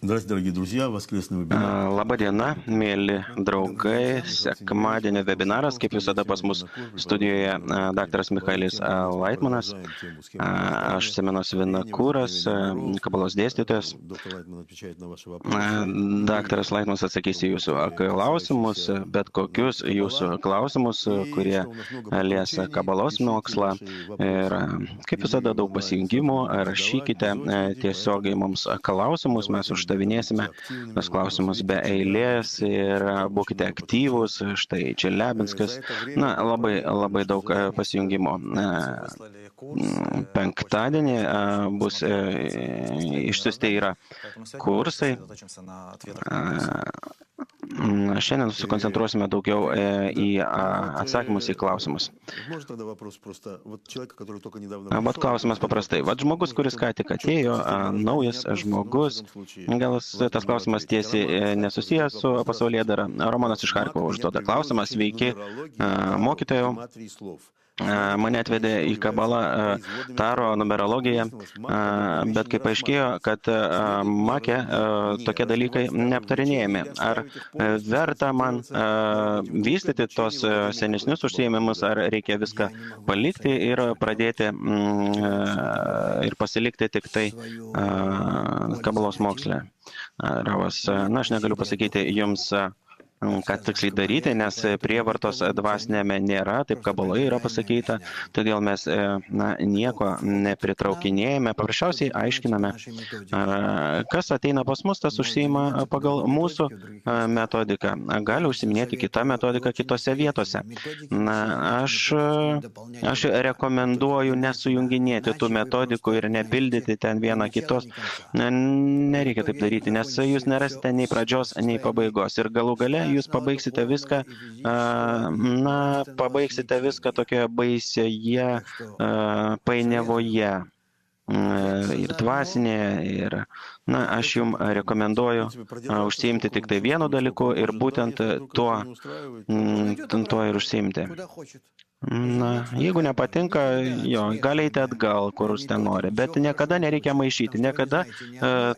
Здравствуйте, дорогие друзья. Воскресный вебинар. Labadiena, mėly draugai. Sekmadienio webinaras, kaip visada pas mus studijoje daktaras Michaelis Laitmanas, aš Semenas Vinakūras, kabalos dėstytojas. Daktaras Laitmanas atsakys į jūsų klausimus, bet kokius jūsų klausimus, kurie lies kabalos mokslą. Ir kaip visada daug pasijungimų, rašykite tiesiogiai mums klausimus, mes uždavinėsime tos klausimus be eilės ir būkite aktyvūs. Štai čia Lebinskas. Na, labai daug pasijungimo. Penktadienį bus išsiųsti yra kursai. Šiandien susikoncentruosime daugiau į atsakymus į klausimus. Vat klausimas paprastai. Vat žmogus, kuris ką tik atėjo, naujas žmogus, gal tas klausimas tiesiai nesusijęs su pasaulėdara. Romanas iš Charkovo užduoda klausimą. Sveiki, mokytojau. Mane atvedė į kabalą taro numerologiją, bet kaip aiškėjo, kad Make tokie dalykai neaptarinėjami. Ar verta man vystyti tos senesnius užsiėmimus, ar reikia viską palikti ir pradėti ir pasilikti tik tai kabalos moksle? Ravas, na, aš negaliu pasakyti jums, ką tiksliai daryti, nes prievartos dvasinėme nėra, taip kabaloje yra pasakyta, todėl mes nieko nepritraukinėjame, paprasčiausiai aiškiname, kas ateina pas mus, tas užsiima pagal mūsų metodiką. Gali užsiminėti kitą metodiką kitose vietose. Aš rekomenduoju nesujunginėti tų metodikų ir nepildyti ten vieną kitos. Nereikia taip daryti, nes jūs nerasite nei pradžios, nei pabaigos. Ir galų gale jūs pabaigsite viską, pabaigsite viską tokioje baisioje painiavoje ir dvasinėje. Ir, aš jums rekomenduoju užsiimti tik tai vienu dalyku ir būtent tuo ir užsiimti. Jeigu nepatinka, gali eiti atgal, kur jūs ten nori, bet niekada nereikia maišyti, niekada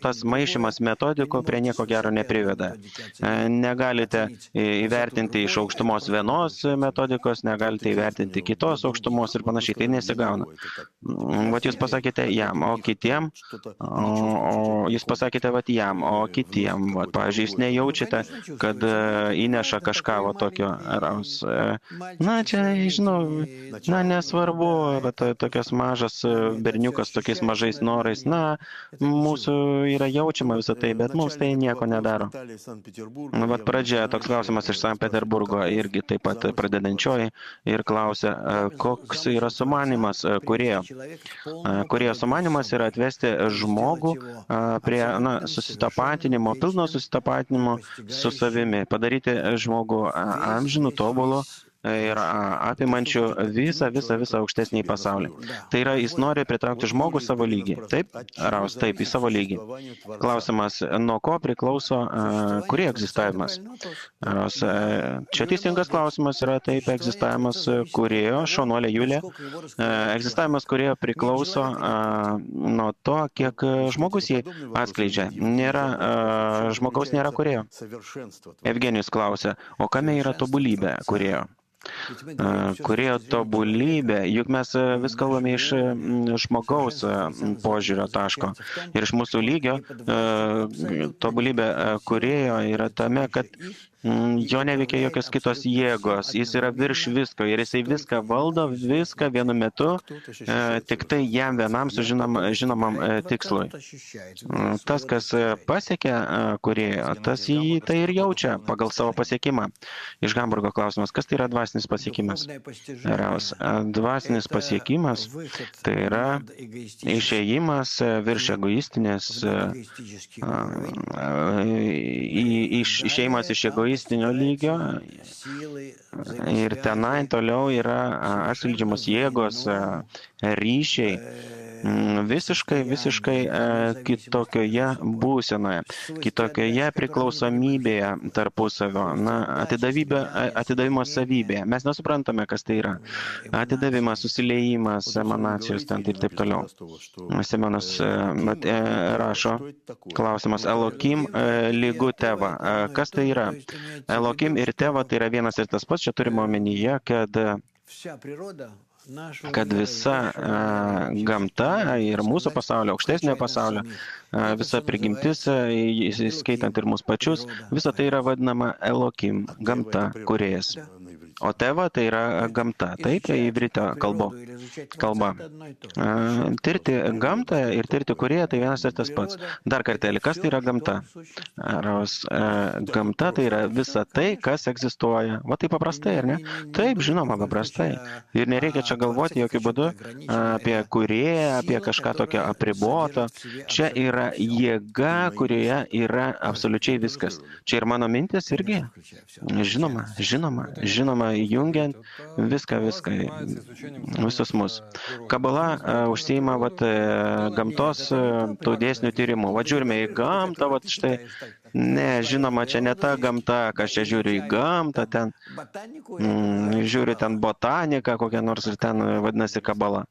tas maišymas metodikų prie nieko gero nepriveda. Negalite įvertinti iš aukštumos vienos metodikos, negalite įvertinti kitos aukštumos ir panašiai, tai nesigauna. Vat jūs pasakėte jam, o kitiem, jūs pasakėte vat jam, o kitiem, vat, pavyzdžiui, jūs nejaučiate, kad įneša kažką va tokio raus. Čia, žinau, nesvarbu, bet tokias mažas berniukas tokiais mažais norais, mūsų yra jaučiama visą tai, bet mums tai nieko nedaro. Vat pradžioje toks klausimas iš Sankt Peterburgo, irgi taip pat pradedančioji, ir klausia, koks yra sumanymas kūrėjo. Kūrėjo sumanymas yra atvesti žmogų prie susitapatinimo, pilno susitapatinimo su savimi, padaryti žmogų amžinu, tobulu ir apimančių visą aukštesnį pasaulį. Tai yra, jis nori pritraukti žmogų savo lygį. Taip? Raus, taip, į savo lygį. Klausimas, nuo ko priklauso kūrėjo egzistavimas? Raus, čia teisingas klausimas yra taip, egzistavimas kūrėjo, šaunuolė Julė. Egzistavimas kūrėjo priklauso nuo to, kiek žmogus jį atskleidžia. Žmogaus nėra kūrėjo. Evgenijus klausia, o kame yra tobulybė kūrėjo? Kūrėjo tobulybė, juk mes vis kalbame iš žmogaus požiūrio taško ir iš mūsų lygio. Tobulybė kūrėjo yra tame, kad jo neveikia jokios kitos jėgos, jis yra virš visko ir jisai viską valdo, viską vienu metu, tik tai jam vienam žinomam tikslui. Tas, kas pasiekia kūrėjo, tas jį tai ir jaučia pagal savo pasiekimą. Iš Hamburgo klausimas, kas tai yra dvasinis pasiekimas? Dvasinis pasiekimas tai yra išėjimas virš egoistinės, išėjimas iš egoistinės lygio ir tenai toliau yra atskleidžiamos jėgos, ryšiai visiškai kitokioje būsenoje, kitokioje priklausomybėje tarpusavio, atidavimo savybėje. Mes nesuprantame, kas tai yra. Atidavimas, susiliejimas, emanacijos ten ir taip toliau. Simonas rašo, klausimas, Elokim lygu Teva. Kas tai yra? Elokim ir Teva tai yra vienas ir tas pats. Čia turime omenyje, kad visa gamta ir mūsų pasaulio, aukštesnio pasaulio, visa prigimtis, skaitant ir mūsų pačius, visa tai yra vadinama Elokim, gamta, kūrėjas. O Teva tai yra gamta, taip, ivrito kalba. Tirti gamtą ir tirti kūrėją tai vienas ir tas pats. Dar kartelį, kas tai yra gamta? Gamta tai yra visa tai, kas egzistuoja. Va tai paprastai, ar ne? Taip, žinoma, paprastai. Ir nereikia čia galvoti jokių būdų apie kūrėją, apie kažką tokio apriboto. Čia yra jėga, kurioje yra absoliučiai viskas. Čia ir mano mintis irgi. Žinoma, jungiant viską, visus mus. Kabala užsiima gamtos tų dėsnių tyrimų. Žiūrime į gamtą, štai. Ne, žinoma, čia ne ta gamta, kas čia žiūri į gamtą, ten žiūri ten botaniką kokią nors ir ten vadinasi kabala.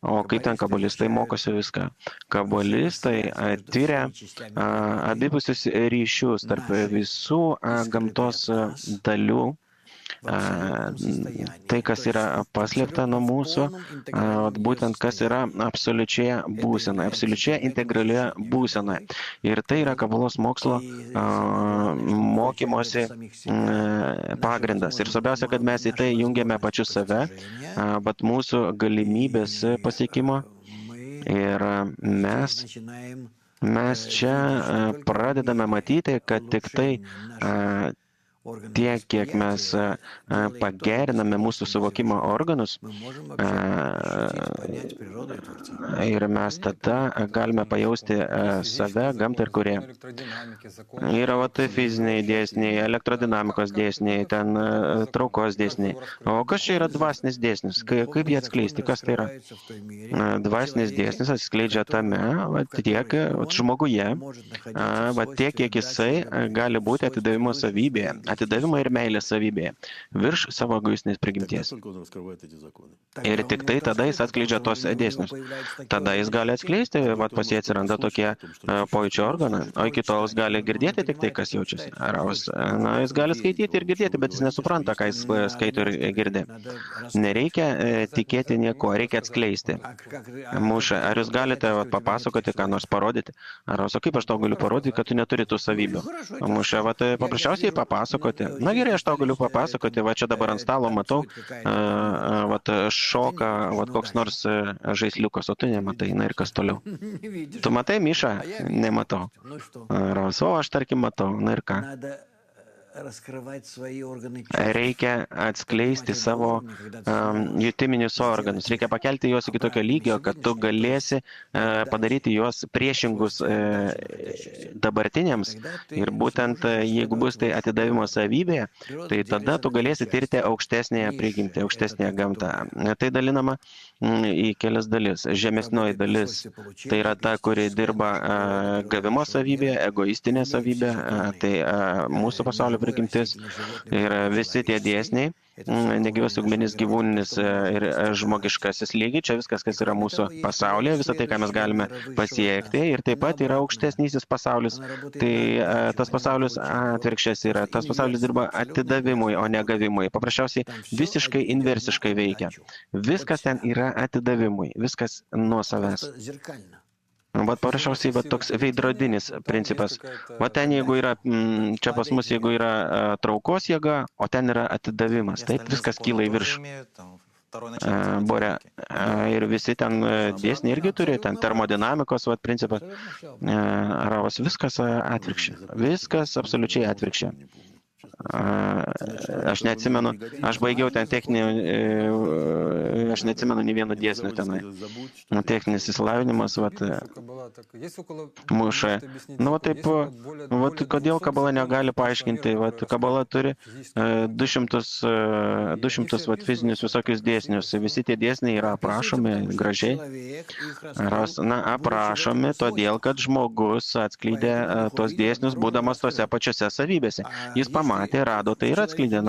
O kaip ten kabalistai mokosi viską? Kabalistai tyria abipusius ryšius tarp visų gamtos dalių. Tai, kas yra paslėpta nuo mūsų, būtent kas yra absoliučioje būsenoje, absoliučioje integralioje būsenoje. Ir tai yra kabalos mokslo mokymosi pagrindas. Ir svarbiausia, kad mes į tai jungiame pačius save, bet mūsų galimybės pasiekimo. Ir mes čia pradedame matyti, kad tik tai tiek, kiek mes pageriname mūsų suvokimo organus, ir mes tada galime pajausti save, gamtą ir kūrėją. Yra fiziniai dėsniai, elektrodinamikos dėsniai, ten traukos dėsniai. O kas čia yra dvasinis dėsnis? Kaip jie atskleisti? Kas tai yra? Dvasinis dėsnis atskleidžia tame, tiek žmoguje, tiek, kiek jisai gali būti atidavimo savybėje. Atidavimo ir meilės savybėje, virš savo egoistinės prigimties. Ir tik tai tada jis atskleidžia tos dėsnius. Tada jis gali atskleisti, pas jį atsiranda tokie pojūčio organai, o iki tol jis gali girdėti tik tai, kas jaučiasi. Jis gali skaityti ir girdėti, bet jis nesupranta, ką jis skaito ir girdi. Nereikia tikėti nieko, reikia atskleisti. Mūša, ar jūs galite papasakoti, ką nors parodyti? O kaip aš tau galiu parodyti, kad tu neturi tų savybių? Mūša, paprasčiausiai papasakoti. Na gerai, aš tau galiu papasakoti, čia dabar ant stalo matau, šoka, koks nors žaisliukas, o tu nematai, ir kas toliau. Tu matai, Miša? Nematau. O aš tarkim matau, ir ką? Reikia atskleisti savo jutiminius organus. Reikia pakelti juos iki tokio lygio, kad tu galėsi padaryti juos priešingus dabartiniams. Ir būtent jeigu bus tai atidavimo savybė, tai tada tu galėsi tirti aukštesnėje prigimtį, aukštesnėje gamtą. Tai dalinama į kelias dalis. Žemesnioji dalis tai yra ta, kuri dirba gavimo savybė, egoistinė savybė, tai mūsų pasaulio prigimtis ir visi tie dėsniai, negyvas ugmenis, gyvūninis ir žmogiškasis lygiai, čia viskas, kas yra mūsų pasaulyje, visą tai, ką mes galime pasiekti, ir taip pat yra aukštesnysis pasaulis, tai tas pasaulis atvirkščias yra, tas pasaulis dirba atidavimui, o ne gavimui, paprasčiausiai visiškai inversiškai veikia. Viskas ten yra atidavimui, viskas nuo savęs. Paprasčiausiai toks veidrodinis principas. Ten jeigu yra, čia pas mus jeigu yra traukos jėga, o ten yra atidavimas. Taip, viskas kyla į viršų. Borė. Ir visi ten dėsniai irgi turi, ten termodinamikos principas. Viskas atvirkščia. Viskas absoliučiai atvirkščia. aš neatsimenu, aš baigiau ten techninį, aš neatsimenu nei vieno dėsnio tenai. Techninis įsilavinimas, muša. Nu, taip, kodėl kabala negali paaiškinti, kabala turi 200 fizinius visokius dėsnius. Visi tie dėsniai yra aprašomi gražiai. Aprašomi todėl, kad žmogus atskleidė tos dėsnius, būdamas tose pačiose savybėse. Jis pamatė, rado tai ir atskleidė.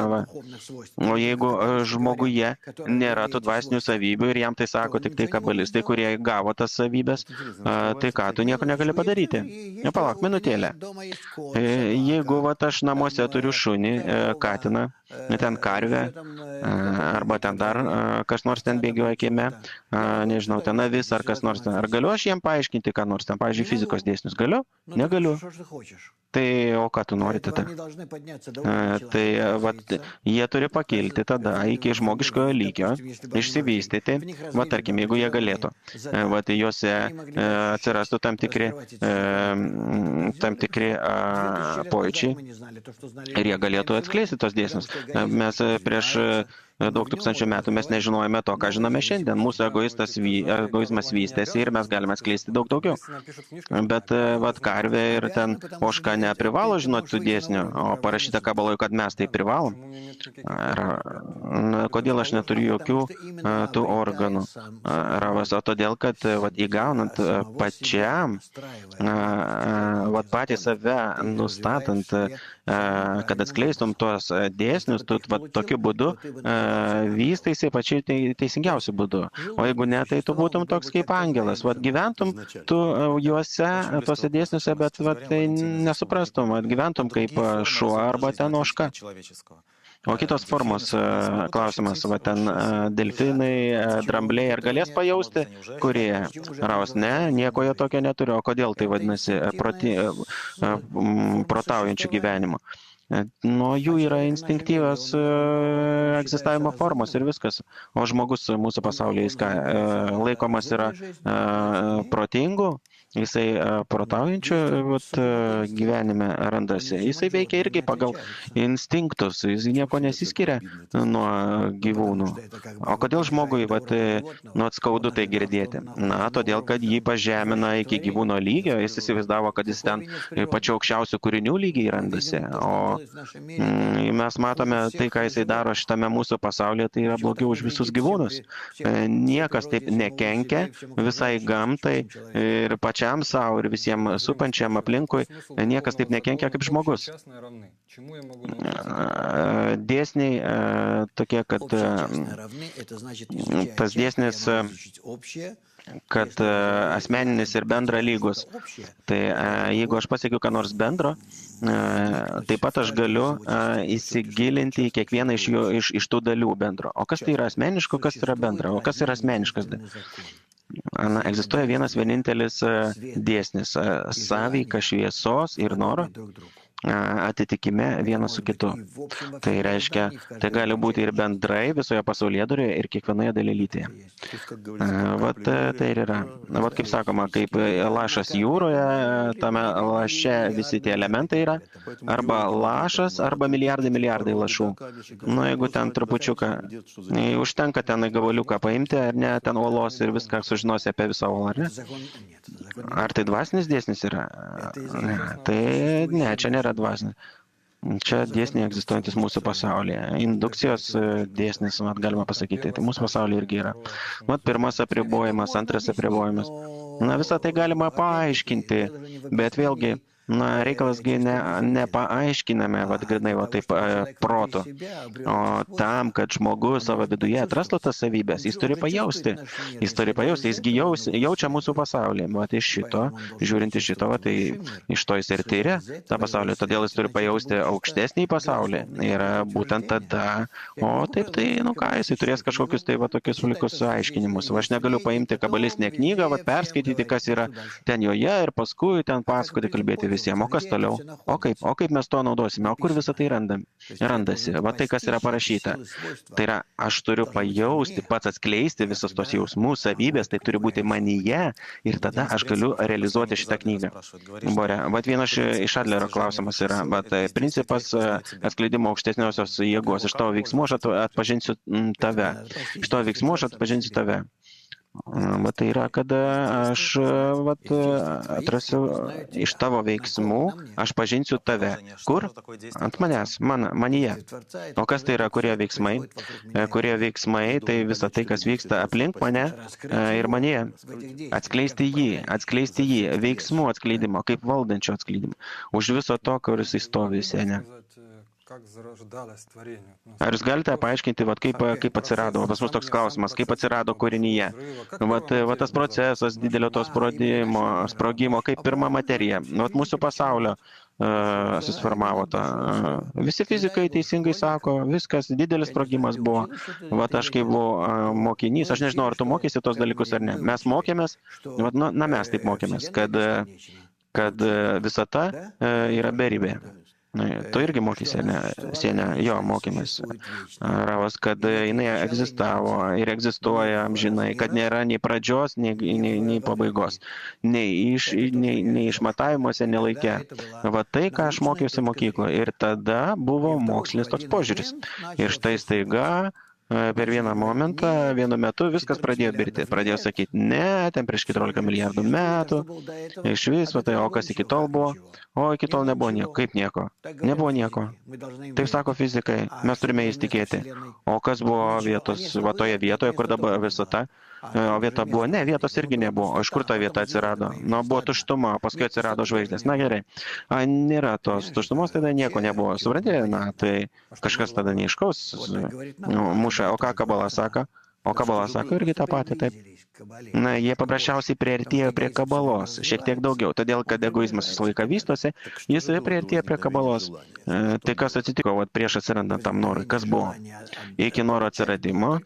O jeigu žmoguje nėra tų dvasinių savybių ir jam tai sako tik tai kabalistai, kurie gavo tas savybės, tai ką, tu nieko negali padaryti. Palauk, minutėlę. Jeigu aš namuose turiu šunį, katiną, ten karvę, arba ten dar kas nors ten bėgioja kieme, nežinau, ten avis ar kas nors ten. Ar galiu aš jiem paaiškinti, ką nors ten, pavyzdžiui, fizikos dėsnius? Galiu? Negaliu. Tai, o ką tu nori tada? Tai, jie turi pakilti tada iki žmogiškojo lygio, išsivystyti, tarkim, jeigu jie galėtų. Juose atsirastų tam tikri pojūčiai ir jie galėtų atskleisti tos dėsnius. Mes prieš daug tūkstančių metų mes nežinojame to, ką žinome šiandien. Mūsų egoizmas vystėsi ir mes galime atskleisti daug daugiau. Bet karvė ir ten ožka neprivalo žinoti tų dėsnių, o parašyta kabaloj, kad mes tai privalom. Kodėl aš neturiu jokių tų organų? O todėl, kad įgaunant pačiam, patį save nustatant, kad atskleistum tuos dėsnius, tu tokiu būdu vystaisi pačiai teisingiausiu būdu. O jeigu ne, tai tu būtum toks kaip angelas. Gyventum tu juose, tuose dėsniuose, bet tai nesuprastum. Gyventum kaip šuo arba ten ožka. O kitos formos klausimas, ten delfinai, drambliai, ar galės pajausti, kurie raus? Ne, nieko jie tokio neturi. O kodėl tai vadinasi protaujančių gyvenimo? Nuo jų yra instinktyvios egzistavimo formos ir viskas. O žmogus mūsų pasaulyje laikomas yra protingu, jisai protaujančių gyvenime randasi. Jisai veikia irgi pagal instinktus, jis nieko nesiskiria nuo gyvūnų. O kodėl žmogui skaudu tai girdėti? Todėl, kad jį pažemina iki gyvūno lygio, jis įsivaizdavo, kad jis ten pačiu aukščiausių kūrinių lygiai randasi. O mes matome tai, ką jisai daro šitame mūsų pasaulyje, tai yra blogiau už visus gyvūnus. Niekas taip nekenkia visai gamtai ir pačiam savo ir visiems supančiam aplinkui, niekas taip nekenkia kaip žmogus. Dėsniai tokie, kad tas dėsnis, kad asmeninis ir bendra lygus. Tai jeigu aš pasiekiu ką nors bendro, taip pat aš galiu įsigilinti į kiekvieną iš tų dalių bendro. O kas tai yra asmeniško, kas yra bendra? O kas yra asmeniškas? Egzistuoja vienas vienintelis dėsnis – sąveika šviesos ir noro atitikime vienas su kitu. Tai reiškia, tai gali būti ir bendrai visoje pasaulėdurėje ir kiekvienoje dalelytėje. Tai ir yra. Kaip sakoma, kaip lašas jūroje, tame laše visi tie elementai yra, arba lašas, arba milijardai lašų. Jeigu ten trupučiuką, užtenka ten gabaliuką paimti, ar ne, ten uolos ir viską sužinosi apie visą uolą, ar ne? Ar tai dvasinis dėsnis yra? Tai ne, čia nėra dvasinis. Čia dėsniai egzistuojantis mūsų pasaulyje. Indukcijos dėsnis, galima pasakyti, tai mūsų pasaulyje irgi yra. Pirmas apribojimas, antras apribojimas. Visą tai galima paaiškinti, bet vėlgi, reiikalasgi nepaaiškiname, grinai, taip protu. O tam, kad žmogus savo viduje atrastų tas savybės, jis turi pajausti. Jisgi jaučia mūsų pasaulį. Iš šito, žiūrint iš šito, tai iš to jis ir tyria tą pasaulį. Todėl jis turi pajausti aukštesnį pasaulį. Ir būtent tada, jisai turės kažkokius tokius likus aiškinimus. Aš negaliu paimti kabalistinę knygą, perskaityti skaityti, kas yra ten joje ir paskui ten pasakoti, kalbėti visiems. O kas toliau? O kaip mes to naudosime? O kur visą tai randasi? Va tai, kas yra parašyta. Tai yra, aš turiu pajausti, pats atskleisti visus tos jausmus, savybės, tai turi būti manyje ir tada aš galiu realizuoti šitą knygą. Bore, vat vienas iš Adlerio klausimas yra, bet principas atskleidimo aukštesniosios jėgos. Iš tavo veiksmų aš atpažinsiu tave. Iš tavo veiksmų aš atpažinsiu tave. Bet tai yra, kada aš atrasiu iš tavo veiksmų, aš pažinsiu tave. Kur? Ant manęs, manyje. O kas tai yra, kurie veiksmai? Kurie veiksmai, tai visa tai, kas vyksta aplink mane ir manyje. Atskleisti jį, veiksmų atskleidimo, kaip valdančio atskleidimo. Už viso to, kuris įstovi sene. Ar jūs galite paaiškinti, kaip atsirado, pas mus toks klausimas, kaip atsirado kūrinyje? Tas procesas didelio to sprogimo, kaip pirma materija. Mūsų pasaulio susiformavo tą. Visi fizikai teisingai sako, viskas, didelis sprogimas buvo. Aš kai buvau mokinys, aš nežinau, ar tu mokysi tos dalykus ar ne. Mes mokėmės, mes taip mokėmės, kad visata yra beribė. Tu irgi mokysi, ne? Sienė, jo, mokėmės. Ravas, kad jinai egzistavo ir egzistuoja amžinai, kad nėra nei pradžios, nei pabaigos. Nei išmatavimuose, nei laike. Va tai, ką aš mokiausi mokykloje. Ir tada buvo mokslinis toks požiūris. Ir štai staiga, per vieną momentą, vienu metu viskas pradėjo birti. Pradėjo sakyti, ne, ten prieš 14 milijardų metų, iš vis, o kas iki tol buvo? O iki tol nebuvo nieko. Kaip nieko? Nebuvo nieko. Taip sako fizikai, mes turime įsitikėti. O kas buvo vietos, toje vietoje, kur dabar visata? O vieta buvo, ne, vietos irgi nebuvo. O iš kur ta vieta atsirado? Buvo tuštuma, paskui atsirado žvaigždės. Na gerai, nėra tos tuštumos, tada nieko nebuvo. Supranti, tai kažkas tada neiškaus muša. O ką Kabala sako? O Kabala sako irgi tą patį, taip. Jie paprasčiausiai priartėjo prie Kabalos, šiek tiek daugiau, todėl, kad egoizmas visą laiką vystosi, jis priartėjo prie Kabalos. Tai kas atsitiko prieš atsirandant tam norui? Kas buvo? Iki noro atsiradimo,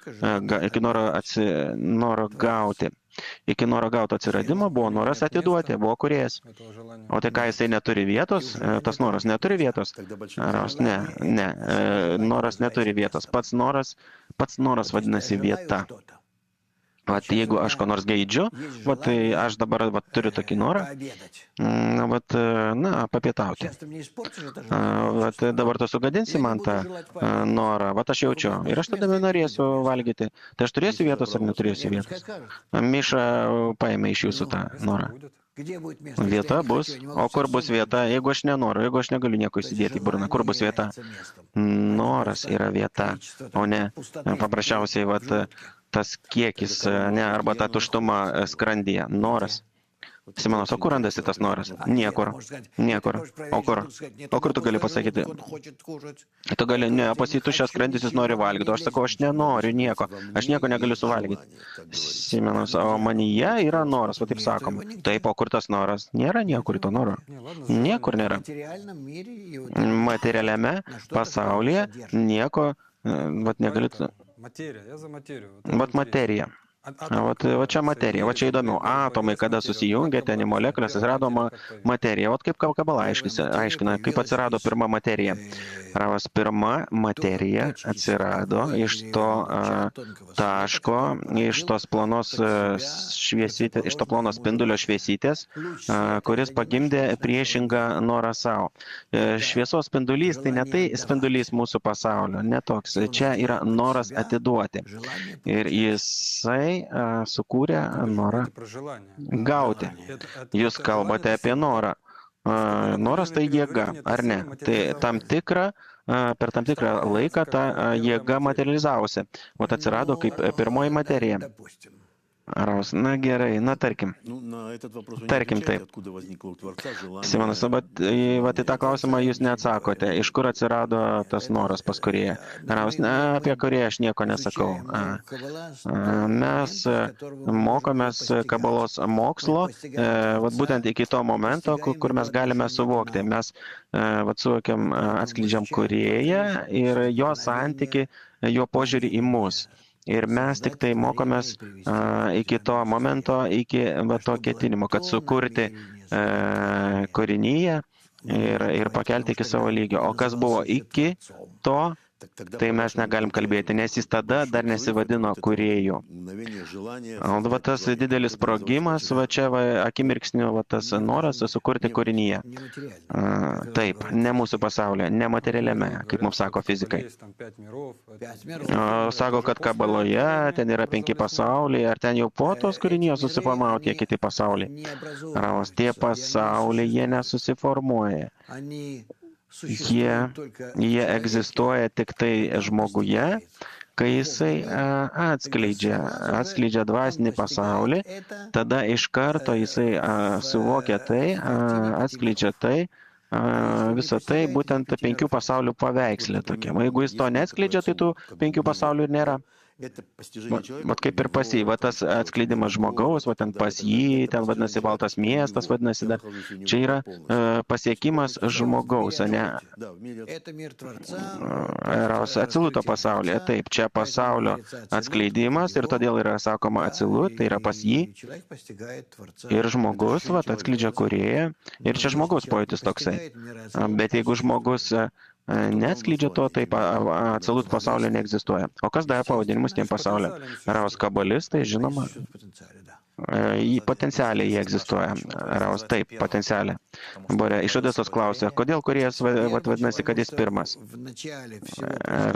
iki noro gauti. Iki noro gauto atsiradimo buvo noras atiduoti, buvo kūrėjas. O tai ką jisai neturi vietos? Tas noras neturi vietos? Ne, noras neturi vietos. Pats noras vadinasi vieta. Jeigu aš ko nors geidžiu, tai aš dabar turiu tokį norą, papietauti. Dabar tu sugadinsi man tą norą, aš jaučiu. Ir aš tada norėsiu valgyti. Tai aš turėsiu vietos ar neturėsiu vietos? Miša paėmė iš jūsų tą norą. Vieta bus. O kur bus vieta? Jeigu aš nenoriu, jeigu aš negaliu nieko įsidėti į burną, kur bus vieta? Noras yra vieta, o ne paprasčiausiai tas kiekis, arba ta tuštuma skrandyje. Noras. Simonas, o kur randasi tas noras? Niekur. O kur tu gali pasakyti? Tu gali, ne, pasitušęs skrandis jis nori valgyti. Aš sakau, aš nenoriu nieko. Aš nieko negaliu suvalgyti. Simonas, o manyje yra noras, taip sakoma. Taip, o kur tas noras? Nėra niekur to noro. Niekur nėra. Materialiame pasaulyje nieko, negali... Materija. Čia materija, čia įdomiau. Atomai, kada susijungia, ten į molekulės atsirado materija. Kaip Kabala aiškina, kaip atsirado pirma materija. Ravas, pirma materija atsirado iš to taško, iš tos plonos šviesytės, iš to plono spindulio šviesytės, kuris pagimdė priešingą norą savo. Šviesos spindulys, tai ne tai spindulys mūsų pasaulio, netoks. Čia yra noras atiduoti. Ir jisai sukūrė norą gauti. Jūs kalbate apie norą. Noras tai jėga, ar ne? Tai per tam tikrą laiką ta jėga materializavosi. Atsirado kaip pirmoji materija. Raus, na gerai, tarkim taip. Simonas, bet į tą klausimą jūs neatsakote. Iš kur atsirado tas noras pas kūrėją? Raus, apie kūrėją aš nieko nesakau. Mes mokomės Kabalos mokslo, būtent iki to momento, kur mes galime suvokti. Mes suvokiam, atskleidžiam kūrėją ir jo santykį, jo požiūrį į mus. Ir mes tik tai mokomės iki to momento, iki to ketinimo, kad sukurti kūrinyje ir pakelti iki savo lygio. O kas buvo iki to, tai mes negalim kalbėti, nes jis tada dar nesivadino kūrėju. O va tas didelis sprogimas, va čia akimirksniu va tas noras sukurti kūrinyje. Taip, ne mūsų pasaulyje, nematerialiame, kaip mums sako fizikai. Sako, kad Kabaloje ten yra 5 pasauliai, ar ten jau po tos kūrinijos susiformavo tie kiti pasauliai. Tie pasauliai, jie nesusiformuoja. Jie egzistuoja tik tai žmoguje, kai jisai atskleidžia dvasinį pasaulį, tada iš karto jisai suvokia tai, atskleidžia tai, visą tai būtent 5 pasaulių paveikslė tokia. Jeigu jis to neatskleidžia, tai tų 5 pasaulių ir nėra. Vat kaip ir pas jį, va tas atskleidimas žmogaus, va ten pas jį, ten vadinasi baltas miestas, vadinasi dar, čia yra pasiekimas žmogaus, ne Atsiluto pasaulyje. Taip, čia pasaulio atskleidimas ir todėl yra sakoma Atsilut, tai yra pas jį. Ir žmogus, va, atskleidžia kūrėją. Ir čia žmogaus pojūtis toksai. Bet jeigu žmogus neatskleidžia to, tai Atsilut pasaulio neegzistuoja. O kas davė pavadinimus tiem pasauliam? Raus kabalistai, žinoma, potencialiai jie egzistuoja. Raus, taip, potencialiai. Borė, iš Odesos klausė, kodėl kūrėjas vadinasi, kad jis pirmas?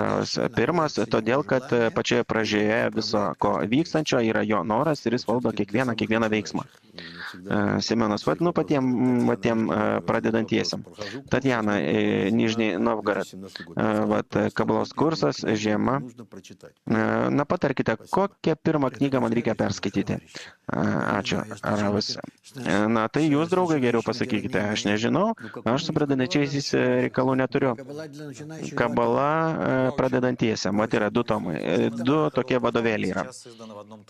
Raus, pirmas, todėl, kad pačioje pradžioje viso ko vykstančio yra jo noras ir jis valdo kiekvieną veiksmą. Semenas, patiem pradedantiesiam. Tatjana, Nižniai Novgorod. Kabalos kursas, žiema. Na, patarkite, kokią pirmą knygą man reikia perskaityti? Ačiū, Ravas. Na, tai jūs, draugai, geriau pasakykite. Aš nežinau, aš su pradedančiaisiais reikalų neturiu. Kabala pradedantiesiam, mat yra 2 tomai. 2 tokie vadovėliai yra.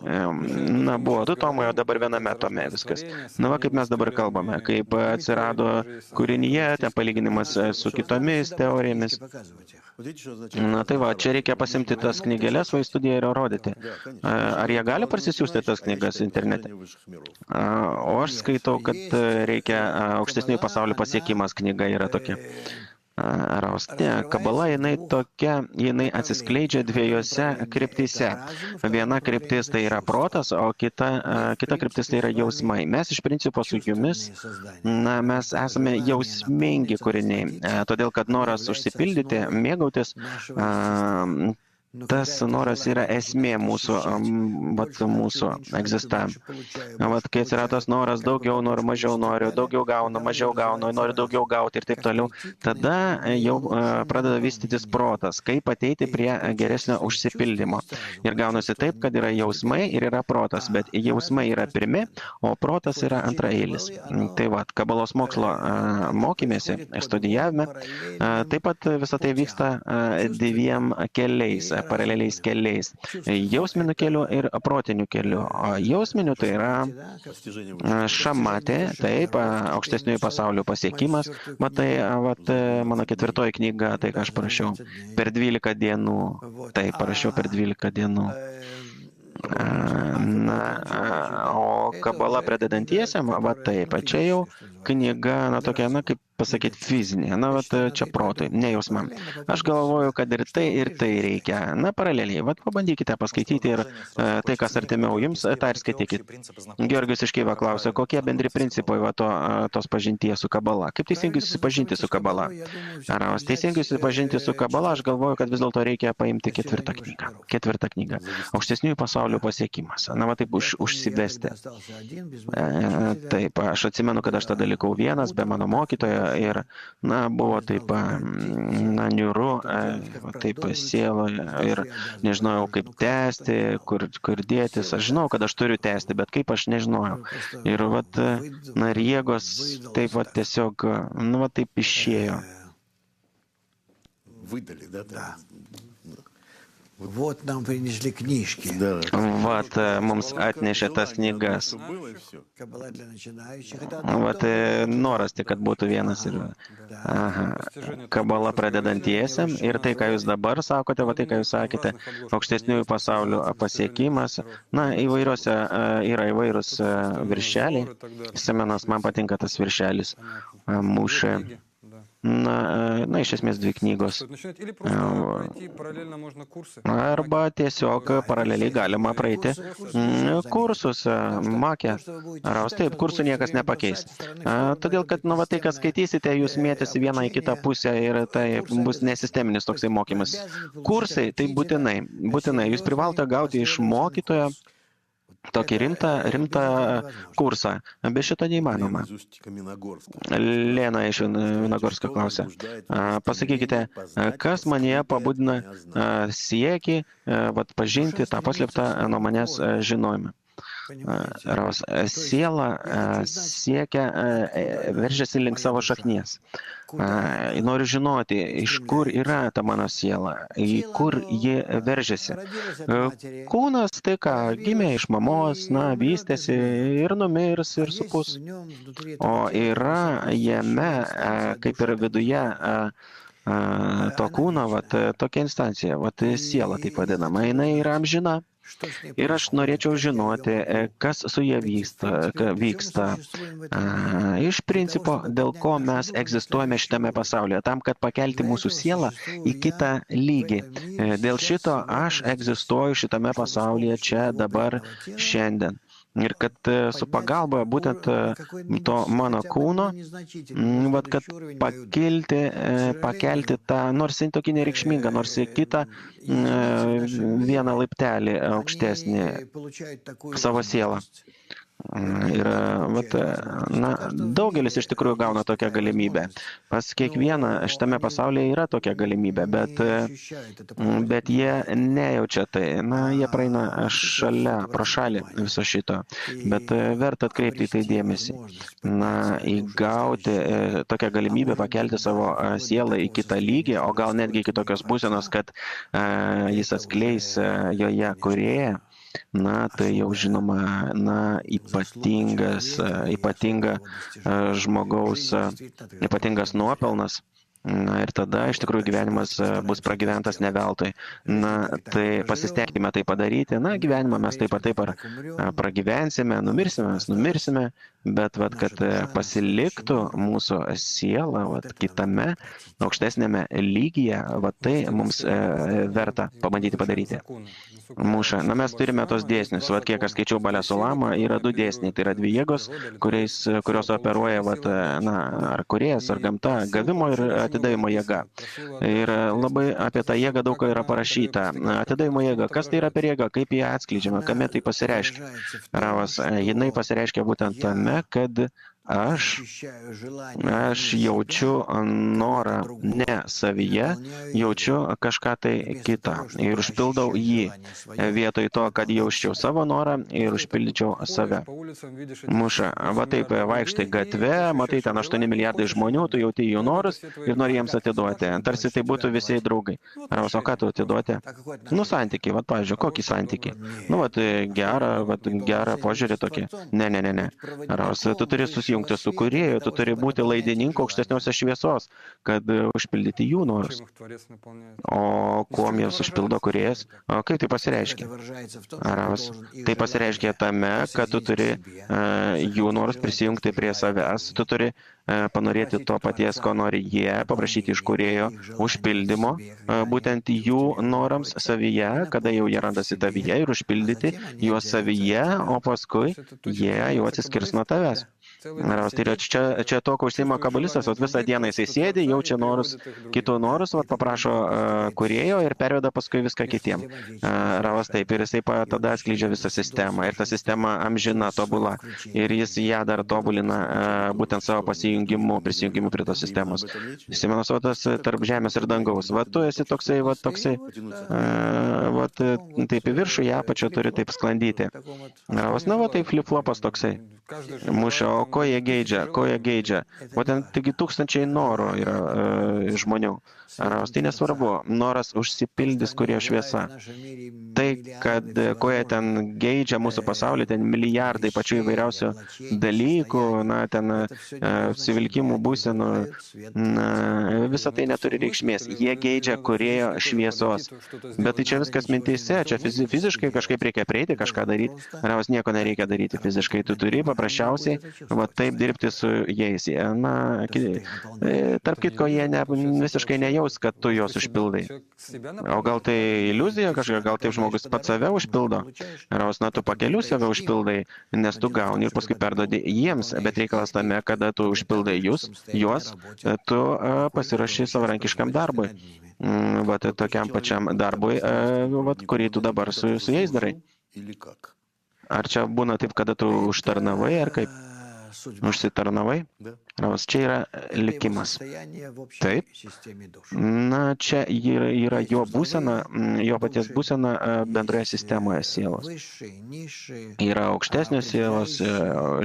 Na, buvo 2 tomai, o dabar 1 tome viskas. Na, va, kaip mes dabar kalbame, kaip atsirado kūrinyje, ten palyginimas su kitomis teorijomis. Na, tai va, čia reikia pasimti tas knygelės, va į studiją ir rodyti. Ar jie gali parsisiųsti tas knygas internete? O aš skaitau, kad reikia aukštesnių pasaulio pasiekimas knyga yra tokia. Kabala, jinai atsiskleidžia 2 kryptyse. Viena kryptis tai yra protas, o kita kryptis tai yra jausmai. Mes iš principo su jumis, na, mes esame jausmingi kūriniai, todėl kad noras užsipildyti, mėgautis, tas noras yra esmė mūsų egzistavimo. Kai atsirado tas noras, daugiau noriu, mažiau noriu, daugiau gaunu, mažiau gaunu, noriu daugiau gauti ir taip toliau, tada jau pradeda vystytis protas, kaip ateiti prie geresnio užsipildymo. Ir gaunasi taip, kad yra jausmai ir yra protas, bet jausmai yra pirmi, o protas yra antraeilis. Tai va, kabalos mokslo mokymėsi, studijavime, taip pat visą tai vyksta 2 keliais, paraleliais keliais. Jausminiu keliu ir protiniu keliu. O jausminiu tai yra šamatė, taip, aukštesniųjų pasaulių pasiekimas. Matai, mano 4 knyga, tai ką aš parašiau, per 12 dienų. Taip, parašiau per 12 dienų. Na, o kabala pradedantiesiam, va taip, čia jau knyga, na tokia, na kaip pasakyti, fizinė, na vat čia protui, ne jausmam. Aš galvoju, kad ir tai reikia, na paraleliai, vat pabandykite paskaityti ir tai, kas artimiau jums, tą ir skaitykit. Georgijus iš Kijevo klausia, kokie bendri principai va tos pažinties su kabala, kaip teisingai susipažinti su kabala. Ar teisingai susipažinti su kabala, aš galvoju, kad vis dėlto reikia paimti 4 knygą. 4 knygą. Aukštesniųjų pasaulio pasiekimas. Na va taip užsivesti. Taip, aš atsimenu, kad aš tada likau vienas, be mano mokytojo ir, na, buvo taip, na, niūru, taip sieloje ir nežinojau, kaip tęsti, kur dėtis. Aš žinau, kad aš turiu tęsti, bet kaip aš nežinojau. Ir, vat, na, ir jėgos taip, vat, tiesiog, nu, vat, taip išėjo. Вот нам принесли книжки. Да. Vat mums atnešė tas knygas. Что было, и все. Каббала для начинающих. Это одно и Vat то же. noras tik, kad būtų vienas ir... Aha. Kabala pradedantiesiam ir tai, ką jūs dabar sakote, va tai, ką jūs sakėte, aukštesniųjų pasaulių pasiekimas. Na, įvairiuose yra įvairūs viršeliai. Semenas, man patinka tas viršelis. Mušė. Na, iš esmės dvi knygos. Arba tiesiog paraleliai galima praeiti kursus, makė. Raus, taip, kursų niekas nepakeis. Todėl, kad, nu, va tai, kas skaitysite, jūs mėtėsi vieną į kitą pusę ir tai bus nesisteminis toksai mokymas. Kursai, tai būtinai. Jūs privalote gauti iš mokytojo tokį rimtą kursą. Be šito neįmanoma. Lena iš Vinogorsko klausia. Pasakykite, kas manyje pabudina siekį pažinti tą paslėptą nuo manęs žinojimą? Siela siekia, veržiasi link savo šaknies. Noriu žinoti, iš kur yra ta mano siela, į kur ji veržiasi. Kūnas, tai ką, gimė iš mamos, vystėsi ir numirs ir supus. O yra jame, kaip ir viduje to kūno, tokia instancija, siela taip vadinama, jinai yra amžina. Ir aš norėčiau žinoti, kas su jie vyksta. Iš principo, dėl ko mes egzistuojame šitame pasaulyje, tam, kad pakelti mūsų sielą į kitą lygį. Dėl šito aš egzistuoju šitame pasaulyje čia, dabar, šiandien. Ir kad su pagalba būtent to mano kūno, kad pakelti tą, nors į tokį nereikšmingą, nors į kitą vieną laiptelį aukštesnį savo sielą. Ir daugelis iš tikrųjų gauna tokią galimybę. Pas kiekvieną šitame pasaulyje yra tokia galimybė, bet jie nejaučia tai. Jie praeina pro šalį viso šito. Bet verta atkreipti į tai dėmesį. Įgauti tokią galimybę pakelti savo sielą į kitą lygį, o gal netgi iki tokios būsenos, kad jis atskleis joje kūrėją. Tai jau žinoma, ypatingas nuopelnas. Ir tada iš tikrųjų gyvenimas bus pragyventas ne veltui. Tai pasistengime tai padaryti. Gyvenimą mes taip ar pragyvensime, numirsime, bet kad pasiliktų mūsų siela kitame aukštesnėme lygyje, tai mums verta pabandyti padaryti. Mūša. Mes turime tos dėsnius. Kiek aš skaičiau Balę Sulamą, yra du dėsniai. Tai yra dvi jėgos, kurios operuoja ar kūrėjas, ar gamta, gavimo ir atidavimo jėga. Ir labai apie tą jėgą daug yra parašyta. Atidavimo jėga. Kas tai yra per jėga? Kaip ją atskleidžiama? Kame tai pasireiškia? Ravas, jinai pasireiškia būtent tame, kad aš jaučiu norą ne savyje, jaučiu kažką tai kitą ir užpildau jį vietoj to, kad jausčiau savo norą ir užpildyčiau save. Mūša, taip, vaikštai gatve, matai ten 8 milijardai žmonių, tu jauti jų norus ir nori jiems atiduoti. Tarsi tai būtų visi draugai. O ką tu atiduoti? Santykį, pavyzdžiui, kokį santykį? Gerą požiūrį tokį. Ne. Tu turi susijungti su kūrėju, tu turi būti laidininku aukštesniosios šviesos, kad užpildyti jų norus. O kuom jas užpildo kūrėjas? O kaip tai pasireiškia? Tai pasireiškia tame, kad tu turi jų norus prisijungti prie savęs, tu turi panorėti to paties, ko nori jie, paprašyti iš kūrėjo užpildymo, būtent jų norams savyje, kada jau jie randasi tavyje ir užpildyti juos savyje, o paskui jie jau atsiskirs nuo tavęs. Tai čia to, ko užsiima kabalistas, visą dieną jisai sėdi, jaučia norus, kitų norus, paprašo kūrėjo ir perveda paskui viską kitiem. Ravas taip, ir jisai tada atskleidžia visą sistemą, ir ta sistema amžina, tobula, ir jis ją dar tobulina būtent savo prisijungimu prie tos sistemos. Simenas Vatas tarp žemės ir dangaus. Tu esi toksai, taip į viršų, į apačią turi taip sklandyti. Ravas, tai flip-flopas toksai. Mūšio, o ko jie geidžia. Būtent taigi tūkstančiai norų yra žmonių. Raus, tai nesvarbu, noras užsipildys, kurie šviesa. Tai, kad ko jie ten geidžia mūsų pasaulyje, ten milijardai pačių įvairiausių dalykų, na, ten apsivilkimų būsenų, visą tai neturi reikšmės. Jie geidžia kūrėjo šviesos. Bet tai čia viskas mintyse, čia fiziškai kažkaip reikia prieiti, kažką daryti. Raus, nieko nereikia daryti fiziškai. Tu turi paprasčiausiai va, taip dirbti su jais. Na, tarp kitko, jie visiškai nejaus, kad tu juos užpildai. O gal tai iliuzija kažkokia, gal taip žmogus pats save užpildo. Raus, na, tu pakeliu save užpildai, nes tu gauni ir paskui perdodi jiems, bet reikalas tame, kada tu užpildai juos, tu pasirašy savarankiškam darbui. Vat tokiam pačiam darbui, vat, kurį tu dabar su jais darai. Ar čia būna taip, kada tu užtarnavai, ar kaip? Užsitarnavai? Raus, čia yra likimas. Taip. Na, čia yra jo būsena, jo paties būsena bendroje sistemoje sielos. Yra aukštesnės sielos,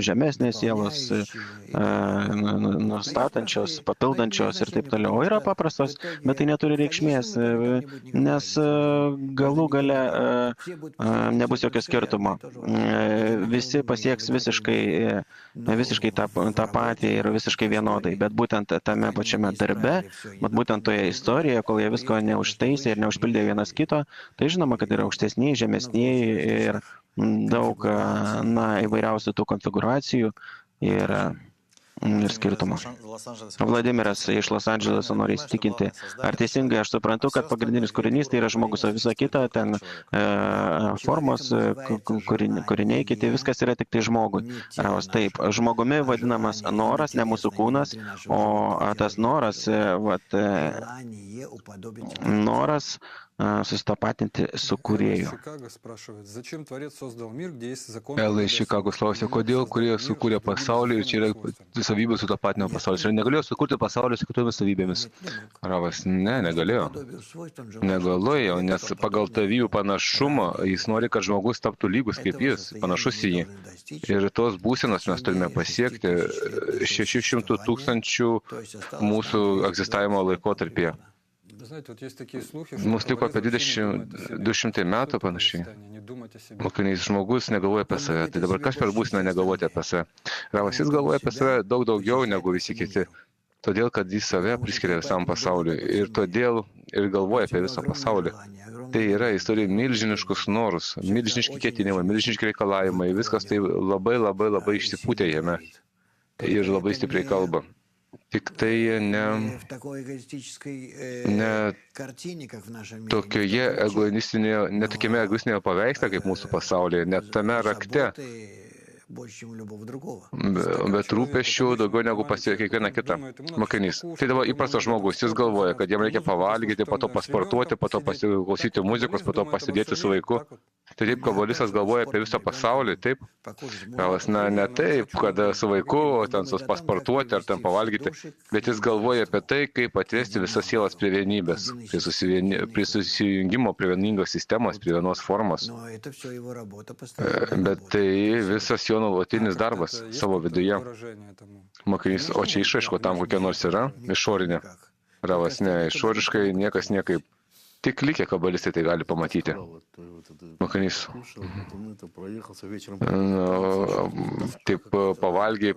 žemesnės sielos, nustatančios, papildančios ir taip toliau. Yra paprastos, bet tai neturi reikšmės, nes galų gale nebus jokio skirtumo. Visi pasieks visiškai tą patį ir visiškai vienodai, bet būtent tame pačiame darbe, būtent toje istorijoje, kol jie visko neužtaisė ir neužpildė vienas kito, tai žinoma, kad yra aukštesniai, žemesniai ir daug įvairiausių tų konfiguracijų ir skirtumų. Vladimiras iš Los Andželeso nori įsitikinti. Ar teisingai aš suprantu, kad pagrindinis kūrinys tai yra žmogus, o visa kita, ten formos, kūriniai, kiti, viskas yra tik tai žmogui. Raus, taip, žmogumi vadinamas noras, ne mūsų kūnas, o tas noras, noras susitapatinti su kūrėju. Ela iš Čikagos klausia, kodėl kūrėjas sukūrė pasaulį ir čia yra savybės sutapatinimo pasaulis. Ir negalėjo sukurti pasaulį su kitomis savybėmis. Ravas, negalėjo. Negalėjo, nes pagal tavijų panašumą jis nori, kad žmogus taptų lygus kaip jis, panašus į jį. Ir tos būsenos mes turime pasiekti 600 000 mūsų egzistavimo laikotarpyje. Mums liko apie 200 metų panašiai. Mokiniais žmogus negalvoja apie save. Tai dabar kas per būseną negalvoti apie save? Ravas, jis galvoja apie save daug daugiau negu visi kiti. Todėl, kad jis save priskiria visam pasauliu. Ir todėl ir galvoja apie visą pasaulį. Tai yra, jis turi milžiniškus norus, milžiniški ketinimai, milžiniški reikalavimai. Viskas tai labai išsipūtė jame. Ir labai stipriai kalba. Tik tai ne tokioje tokiame egoistinėje paveiksle kaip mūsų pasaulyje, net tame rakte, bet rūpesčių daugiau negu pasiekia kiekvieną kitą mokinys. Tai dabar įprastas žmogus, jis galvoja, kad jam reikia pavalgyti, po to pasportuoti, po to pasiklausyti muzikos, po to pasidėti su vaiku. Tai taip, kabolistas galvoja apie visą pasaulį, taip? Galas, ne taip, kad su vaiku, ten pasportuoti ar ten pavalgyti, bet jis galvoja apie tai, kaip atvesti visas sielas prie vienybės, prie susijungimo, prie vieningos sistemos, prie vienos formos. Bet tai visas jo nuolatinis darbas savo viduje. Mokinys, o čia išraiško tam kokia nors yra, išorinė. Ravas, ne, išoriškai niekas niekaip. Tik likę kabalistai tai gali pamatyti. Mokinys. Taip pavalgiai,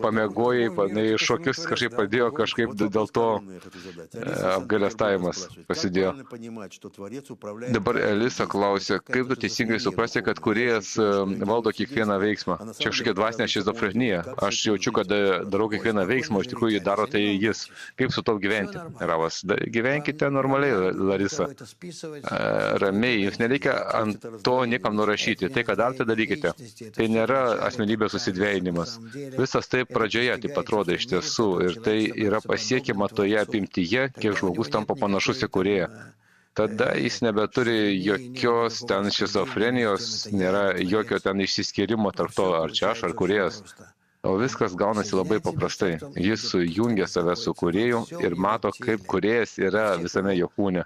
pamėgojai, šokius kažkaip padėjo, kažkaip dėl to apgailestavimas pasidėjo. Dabar Elisa klausia, kaip tu teisingai suprasti, kad kūrėjas valdo kiekvieną veiksmą? Čia kažkokia dvasinė šizofrenija. Aš jaučiu, kad darau kiekvieną veiksmą, iš tikrųjų daro tai jis. Kaip su to gyventi? Ravas, gyvenkite normaliai, Larisa. Ramiai, jums nereikia ant to niekam nurašyti. Tai, ką darote, darykite. Tai nėra asmenybės susidvejinimas. Visas taip pradžioje taip atrodo iš tiesų. Ir tai yra pasiekiama toje apimtyje, kiek žmogus tampa panašus į kūrėją. Tada jis nebeturi jokios ten šizofrenijos, nėra jokio ten išsiskyrimo tarp to, ar čia aš, ar kūrėjas. O viskas gaunasi labai paprastai. Jis sujungia save su kūrėju ir mato, kaip kūrėjas yra visame jo kūne,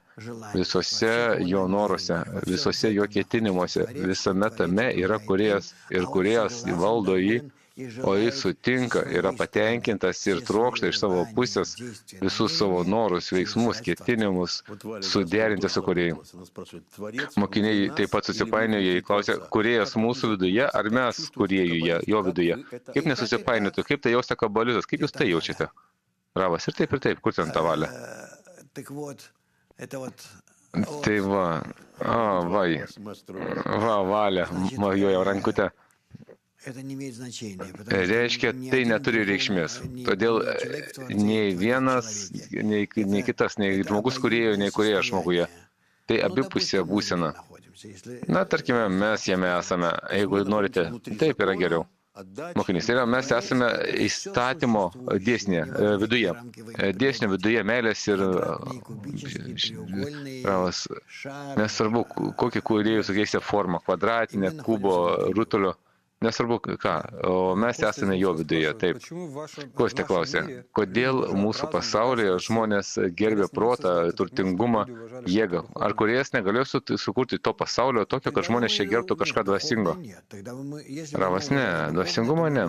visose jo noruose, visose jo ketinimuose, visame tame yra kūrėjas ir kūrėjas valdo jį, o jis sutinka, yra patenkintas ir trokšta iš savo pusės visus savo norus, veiksmus, ketinimus suderinti su kūrėju. Mokiniai taip pat susipainioja, jie klausia, kūrėjas mūsų viduje ar mes kūrėjuje, jo viduje. Kaip nesusipainiotų, kaip tai jausia kabalistas, kaip jūs tai jaučiate? Ravas, ir taip, kur ten ta valia? Tai valia, mojuoja rankutę. Reiškia, tai neturi reikšmės. Todėl nei vienas, nei kitas, nei žmogus kūrėjo, nei kūrėjas žmoguje. Tai abipusė būsena. Na, tarkime, mes jame esame. Jeigu norite, taip yra geriau. Mokinys, tai yra, mes esame įstatymo dėsnė viduje. Dėsnio viduje meilės ir ravas. Nesvarbu, kokį kūrėjų sukeisite formą, kvadratinę, kubo, rutulio. Nesvarbu ką, o mes esame jo viduje, taip. Ko jūs te klausė? Kodėl mūsų pasaulyje žmonės gerbė protą, turtingumą, jėgą? Ar kūrėjas negalėjo sukurti to pasaulio tokio, kad žmonės čia gerbtų kažką dvasingo? Ravas, ne, dvasingumo ne.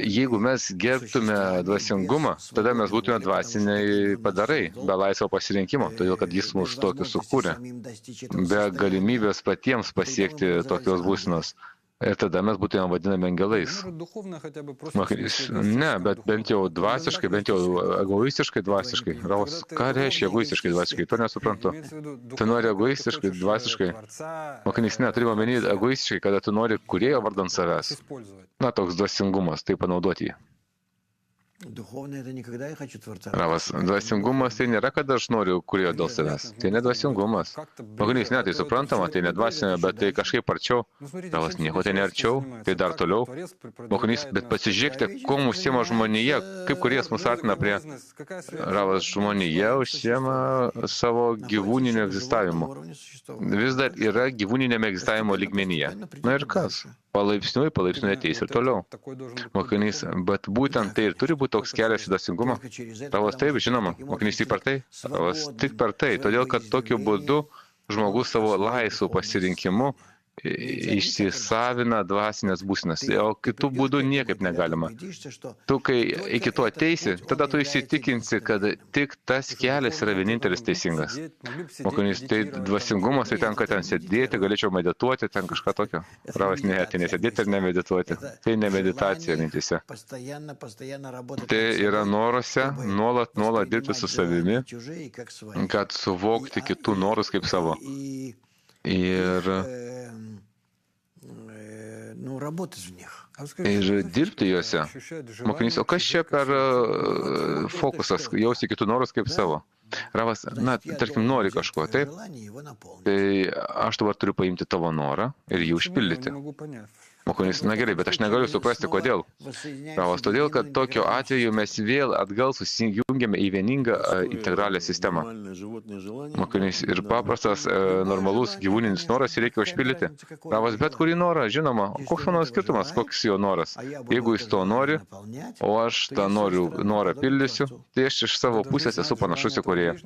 Jeigu mes gerbtume dvasingumą, tada mes būtume dvasiniai padarai, be laisvo pasirinkimo, todėl kad jis mus tokius sukūrė, be galimybės patiems pasiekti tokios būsenos. Ir tada mes būtume vadinami angelais. Ne, bet bent jau dvasiškai, bent jau egoistiškai dvasiškai. Ravas, ką reiškia egoistiškai dvasiškai? To nesuprantu. Tu nori egoistiškai dvasiškai? Mokinys, ne, turime omeny egoistiškai, kada tu nori kūrėjo vardant savęs. Na, toks dvasingumas, tai panaudoti jį. Ravas, dvasingumas tai nėra, kad aš noriu kūrėjo dėl savęs. Tai ne dvasingumas. Mokinys, ne, tai suprantama, tai ne dvasinė, bet tai kažkaip arčiau. Ravas, nieko tai ne arčiau, tai dar toliau. Mokinys, bet pasižiūrėkite, ko mūsų siema žmonėje, kaip kūrėjas mus artina prie... Ravas, žmonėje užsiema savo gyvūninio egzistavimu. Vis dar yra gyvūninėme egzistavimo lygmenyje. Na ir kas? Palaipsniui ateis ir toliau. Mokinys, bet būtent tai ir turi būti toks kelias į dvasingumą. Ravas, taip, žinoma. Mokinys, tik per tai? Ravas, tik per tai, todėl kad tokiu būdu žmogus savo laisvų pasirinkimų išsisavina dvasinės būsenas, o kitų būdų niekaip negalima. Tu, kai iki to ateisi, tada tu įsitikinsi, kad tik tas kelias yra vienintelis teisingas. Mokinys, tai dvasingumas, tai ten, kad ten sėdėti, galėčiau medituoti, ten kažką tokio. Ravas, ne, tai nesėdėti ir nemedituoti. Tai ne meditacija mintise. Tai yra noruose nuolat dirbti su savimi, kad suvokti kitų norus kaip savo. Ir dirbti juose. Mokinys, o kas čia per fokusas, jausti kitų norus kaip savo? Ravas, na, tarkim, nori kažko, taip? Tai aš dabar turiu paimti tavo norą ir jį užpildyti. Mokinys, na gerai, bet aš negaliu suprasti, kodėl. Ravas, todėl, kad tokiu atveju mes vėl atgal susijungiame į vieningą integralią sistemą. Mokinys, ir paprastas, normalus gyvūninis noras reikia užpildyti. Ravas, bet kurį norą, žinoma, koks mano skirtumas, koks jo noras. Jeigu jis to nori, o aš tą norą pildysiu, tai aš iš savo pusės esu panašus į kūrėją.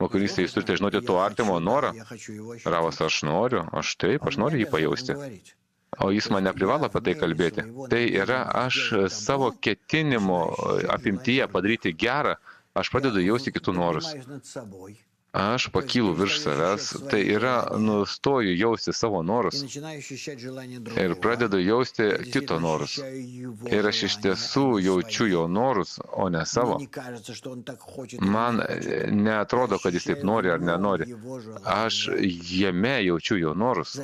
Mokinys, tai jūs turite žinoti to artimo norą. Ravas, aš noriu jį pajausti. O jis man neprivalo apie tai kalbėti. Tai yra, aš savo ketinimo apimtyje padaryti gerą, aš pradedu jausti kitų norus. Aš pakylu virš savęs, tai yra, nustoju jausti savo norus ir pradedu jausti kito norus. Ir aš iš tiesų jaučiu jo norus, o ne savo. Man neatrodo, kad jis taip nori ar nenori. Aš jame jaučiu jo norus.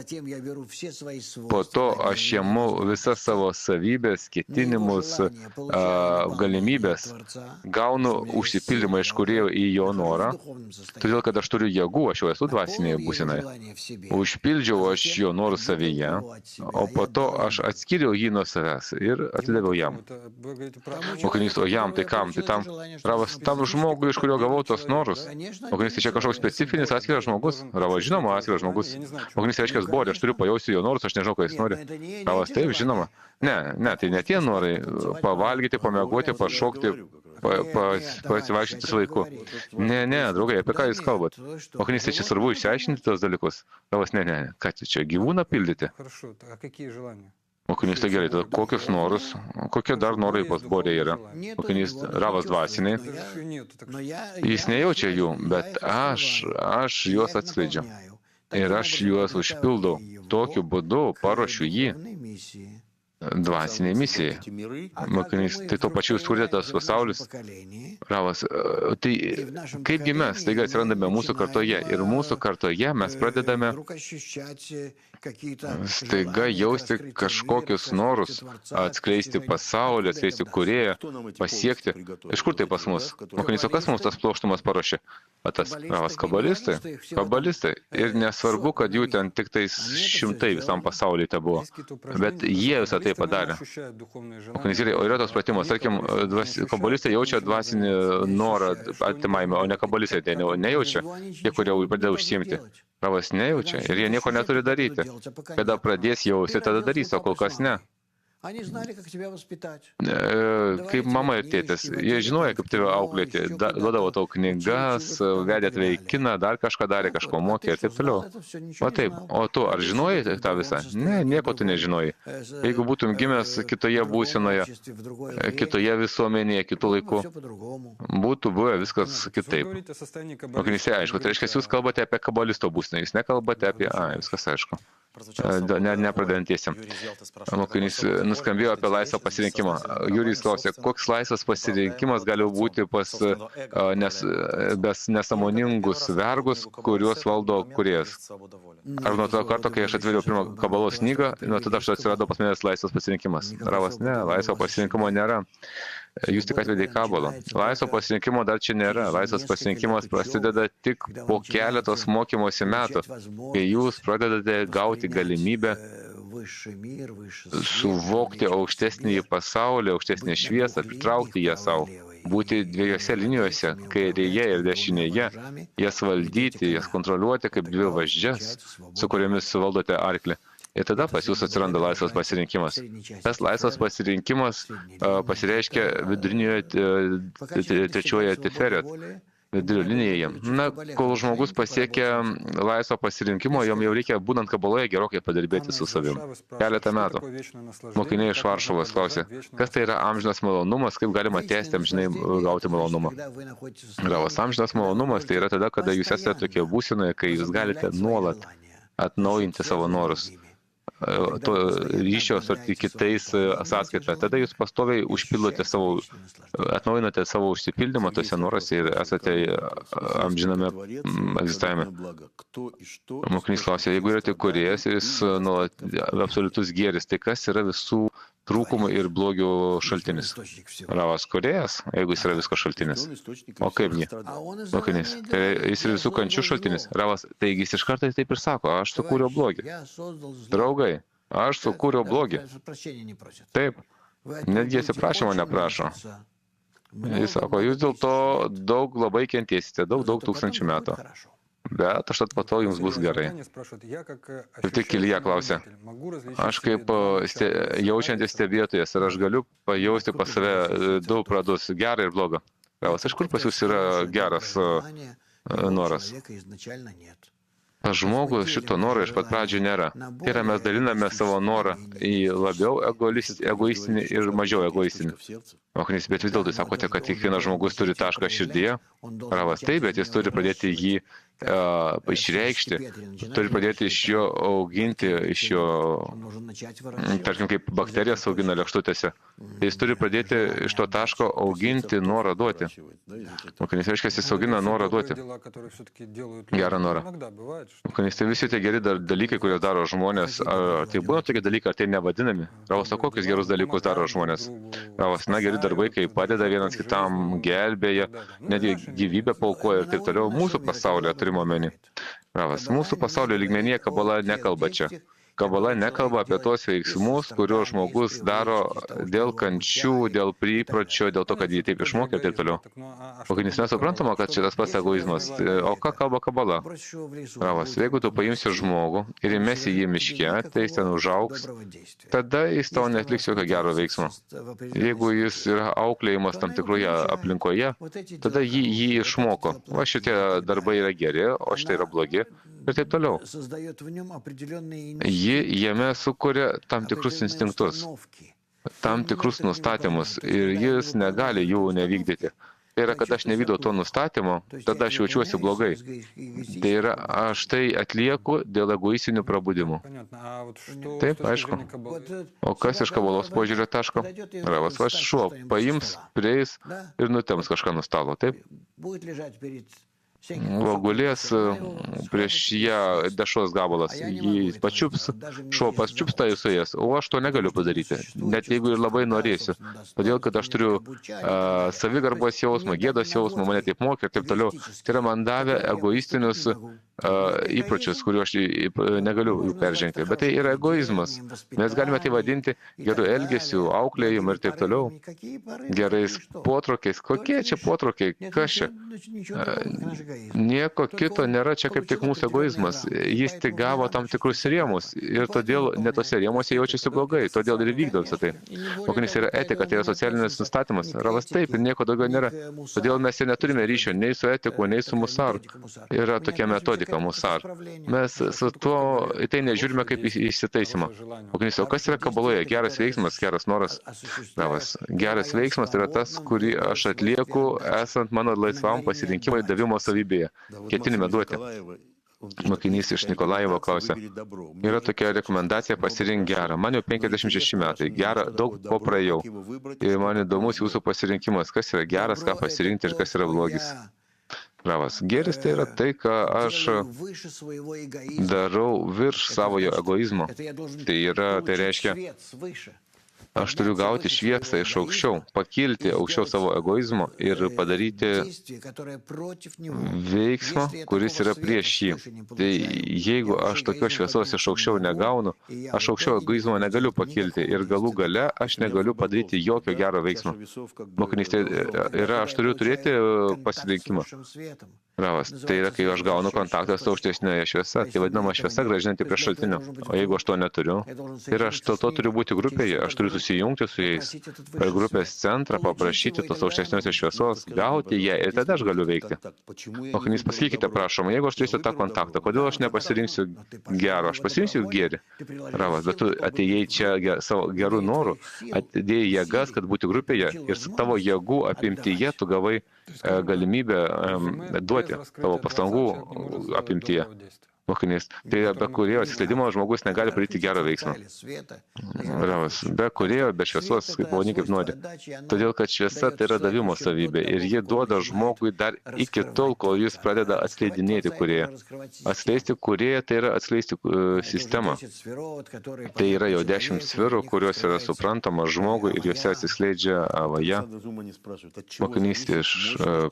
Po to aš jėmu visas savo savybės, ketinimus, galimybės, gaunu užsipildymą iš kūrėjo į jo norą. Todėl todėl, kad aš turiu jėgų, aš jau esu dvasinėje būsenoje. Užpildžiau aš jo norų savyje, o po to aš atskiriau jį nuo savęs ir atidaviau jam. Mokinys, o jam, tai kam? Tai tam, Ravas, tam žmogui, iš kurio gavau tos norus. Mokinys, tai čia kažkoks specifinis atskiras žmogus. Ravas, žinoma, atskiras žmogus. Mokinys, reiškia, borė, aš turiu pajausti jo norus, aš nežinau, ką jis nori. Ravas, taip, žinoma. Ne, tai ne tie norai. Pavalgyti, pamiegoti, pašokti, pasivaikščioti su vaiku. Ne, draugai, apie ką jūs kalbat? Mokinys, tai čia svarbu išsiaiškinti tos dalykus. Ravas, ne, ką čia gyvūną pildyti? Mokinys, tai gerai, tada kokius norus, kokie dar norai pas borė yra? Mokinys, Ravas dvasiniai. Jis nejaučia jų, bet aš juos atskleidžiu. Ir aš juos užpildau. Tokiu būdu paruošiu jį dvasiniai misijai. Mokinys, tai to pačiu jūs turite tas pasaulis. Ravas, tai kaipgi mes staiga atsirandame mūsų kartoje ir mūsų kartoje mes pradedame staiga jausti kažkokius norus, atskleisti pasaulį, atskleisti kūrėją, pasiekti. Iš kur tai pas mus? Mokinys, o kas mums tas plokštumas paruošė? Tas Ravas kabalistai. Ir nesvarbu, kad jų ten tik tais šimtai visam pasaulyje te buvo. Bet jie visą tai padarė. Mokinys, gerai, o yra tos pratimas, tarkim, kabalistai jaučia dvasinį norą atimavimą, o ne kabalistai tai nejaučia, tie, kurie jau pradėjo užsiimti. Ravas nejaučia ir jie nieko neturi daryti. Kada pradės jausti, tada darys, o kol kas ne. Kaip mama ir tėtis, jie žinojo, kaip tave auklėti, duodavo tau knygas, vedė tave į kiną, dar kažką darė, kažko mokė ir taip toliau. O taip, o tu ar žinojai tą visą? Ne, nieko tu nežinojai. Jeigu būtum gimęs kitoje būsenoje, kitoje visuomenėje, kitų laikų, būtų buvę viskas kitaip. Mokinys, aišku, tai reiškia, jūs kalbate apie kabalisto būseną, jūs nekalbate apie, viskas aišku. Nepradedantiesiam. Mokinys nuskambėjo apie laisvą pasirinkimą. Jurijus klausė, koks laisvas pasirinkimas gali būti pas nesąmoningus vergus, kuriuos valdo kūrėjas. Ar nuo to karto, kai aš atvėriau pirmą kabalos knygą, nuo tada aš atsirado pas manęs laisvas pasirinkimas. Ravas, ne, laisvo pasirinkimo nėra. Jūs tik atvedė į kabalą. Laisvo pasirinkimo dar čia nėra. Laisvas pasirinkimas prasideda tik po keletos mokymosi metų, kai jūs pradedate gauti galimybę suvokti aukštesnį pasaulį, aukštesnį šviesą, pritraukti ją savo, būti dviejose linijose, kairėje ir dešinėje, jas valdyti, jas kontroliuoti kaip dvi važdžias, su kuriomis suvaldote arklį. Ir tada pas jūs atsiranda laisvas pasirinkimas. Tas laisvas pasirinkimas pasireiškia vidurinėje trečioje tiferet, vidurio linijoje. Na, kol žmogus pasiekia laisvo pasirinkimo, jom jau reikia, būnant kabaloje, gerokai padirbėti su savim. Keletą metų. Mokiniai iš Varšuvos klausė, kas tai yra amžinas malonumas, kaip galima tęsti amžinai gauti malonumą. Ravas, amžinas malonumas tai yra tada, kada jūs esate tokie būsenoje, kai jūs galite nuolat atnaujinti savo norus. To ryšio su kitais sąskaitą. Tada jūs pastoviai užpildote savo, atnaujinate savo užsipildymą tose noruose ir esate amžiname egzistavime. Mokinys klausė, jeigu yra tik kūrėjas ir jis absoliutus gėris, tai kas yra visų trūkumų ir blogių šaltinis? Ravas kūrėjas, jeigu jis yra visko šaltinis. O kaipgi? Mokinys, tai jis yra visų kančių šaltinis. Ravas, taigi jis iš karto taip ir sako, aš sukūriau blogį. Draugai, aš sukūriau blogį. Taip, netgi atsiprašymo neprašo. Jis sako, jūs dėl to daug labai kentėsite, daug tūkstančių metų. Bet aš tad po to jums bus gerai. Ir tik Ilja klausė, aš kaip jaučiantis stebėtojas, ar aš galiu pajausti pas save du pradus, gerą ir blogą. Ravas, iš kur pas jūs yra geras noras? Pas žmogų šito noro iš pat pradžių nėra. Tai yra, mes daliname savo norą į labiau egoistinį ir mažiau egoistinį. Mokinys, bet vis dėlto sakote, kad kiekvienas žmogus turi tašką širdyje. Ravas, taip, bet jis turi pradėti jį išreikšti, turi pradėti iš jo auginti, iš jo, tarkim, kaip bakterijas augina lėkštutėse. Jis turi pradėti iš to taško auginti norą duoti. Mokinys reiškia, jis augina norą duoti. Gerą norą. Mokinys, tai visi tie geri dalykai, kurie daro žmonės, ar tai būna tokie dalykai, ar tai nevadinami? Ravas, kokius gerus dalykus daro žmonės? Ravas, na, geri darbai, kai padeda vienas kitam, gelbėja, netgi gyvybę paukoja ir taip toliau. Mūsų pasaulyje turime omeny. Ravas, mūsų pasaulio lygmenyje kabala nekalba čia. Kabala nekalba apie tos veiksmus, kuriuos žmogus daro dėl kančių, dėl įpročio, dėl to, kad jį taip išmokė ir taip toliau. Mokinys, nesuprantama, kad šitas pats egoizmas. O ką kalba kabala? Ravas, jeigu tu paimsi žmogų ir įmesi jį miške, tai jis ten užaugs, tada jis tau netliks jokio gero veiksmo. Jeigu jis yra auklėjimas tam tikroje aplinkoje, tada jį išmoko. Va, šitie darbai yra geri, o šitie yra blogi. Ir taip toliau. Ji jame sukuria tam tikrus instinktus, tam tikrus nustatymus ir jis negali jų nevykdyti. Tai yra, kad aš nevykdau to nustatymo, tada aš jaučiuosi blogai. Tai yra, aš tai atlieku dėl egoistinių prabudimų. Taip, aišku. O kas iš kabalos požiūrio taško? Ravas, va šuo paims, prieis ir nutems kažką nuo stalo, taip? Gulės prieš ją dešros gabalas, jį pačiups, šuo pačiups tai suės, o aš to negaliu padaryti, net jeigu ir labai norėsiu. Todėl, kad aš turiu savigarbos jausmą, gėdos jausmą, mane taip mokė ir taip toliau. Tai yra man davę egoistinius įpročius, kuriuo aš negaliu peržengti. Bet tai yra egoizmas. Mes galime tai vadinti gerų elgesių, auklėjimu ir taip toliau. Gerais potrokiais. Kokie čia potrokiai? Kas čia? Nieko kito nėra, čia kaip tik mūsų egoizmas. Jis tik gavo tam tikrus rėmus ir todėl netose rėmuose jaučiasi blogai, todėl ir vykdo visą tai. Mokinys yra etika, tai yra socialinis nustatymas. Ravas taip ir nieko daugiau nėra. Todėl mes ir neturime ryšio nei su etiku, nei su musaru. Yra tokia metodika musar. Mes su tuo į tai nežiūrime kaip įsitaisimą. Mokinys, o kas yra kabaloje? Geras veiksmas, geras noras. Ravas, geras veiksmas yra tas, kurį aš atlieku esant mano laisvam pasirinkimui davimo savybėje. Ketinime duoti. Mokinys iš Nikolajevo klausia. Yra tokia rekomendacija pasirink gerą. Man jau 56 metai. Gerą daug ko praėjau. Ir man įdomus jūsų pasirinkimas. Kas yra geras, ką pasirinkti ir kas yra blogis. Ravas, gėris tai yra tai, ką aš darau virš savojo egoizmo. Tai reiškia, aš turiu gauti šviesą iš aukščiau, pakilti aukščiau savo egoizmo ir padaryti veiksmą, kuris yra prieš jį. Tai jeigu aš tokios šviesos iš aukščiau negaunu, aš aukščiau egoizmo negaliu pakilti ir galų gale aš negaliu padaryti jokio gero veiksmo. Mokinys, tai yra, aš turiu turėti pasirinkimą. Ravas, tai yra, kai aš gaunu kontaktą su aukštesnėje šviesa, tai vadinama šviesa grąžinanti prie šaltinio. O jeigu aš to neturiu, ir aš to turiu būti grupėje, aš turiu susijungti su jais per grupės centrą, paprašyti tos aukštesniosios šviesos, gauti ją ir tada aš galiu veikti. Mokinys, pasakykite, prašom, jeigu aš turėsiu tą kontaktą, kodėl aš nepasirinksiu gero, aš pasirinksiu gėrį. Ravas, bet tu atėjai čia savo gerų norų, atidėjai jėgas, kad būti grupėje ir su tavo jėgų apimtyje tu gavai galimybę duoti tavo pastangų apimtyje. Mokinys, tai be kūrėjo atsiskleidimo žmogus negali padaryti gerą veiksmą. Ravas, be kūrėjo, be šviesos, kaip pavadink kaip nori. Todėl, kad šviesa tai yra davimo savybė ir ji duoda žmogui dar iki tol, kol jis pradeda atskleidinėti kūrėją. Atskleisti kūrėją tai yra atskleisti sistemą. Tai yra jau 10 sferų, kurios yra suprantama žmogui ir juose atsiskleidžia avaja. Mokinys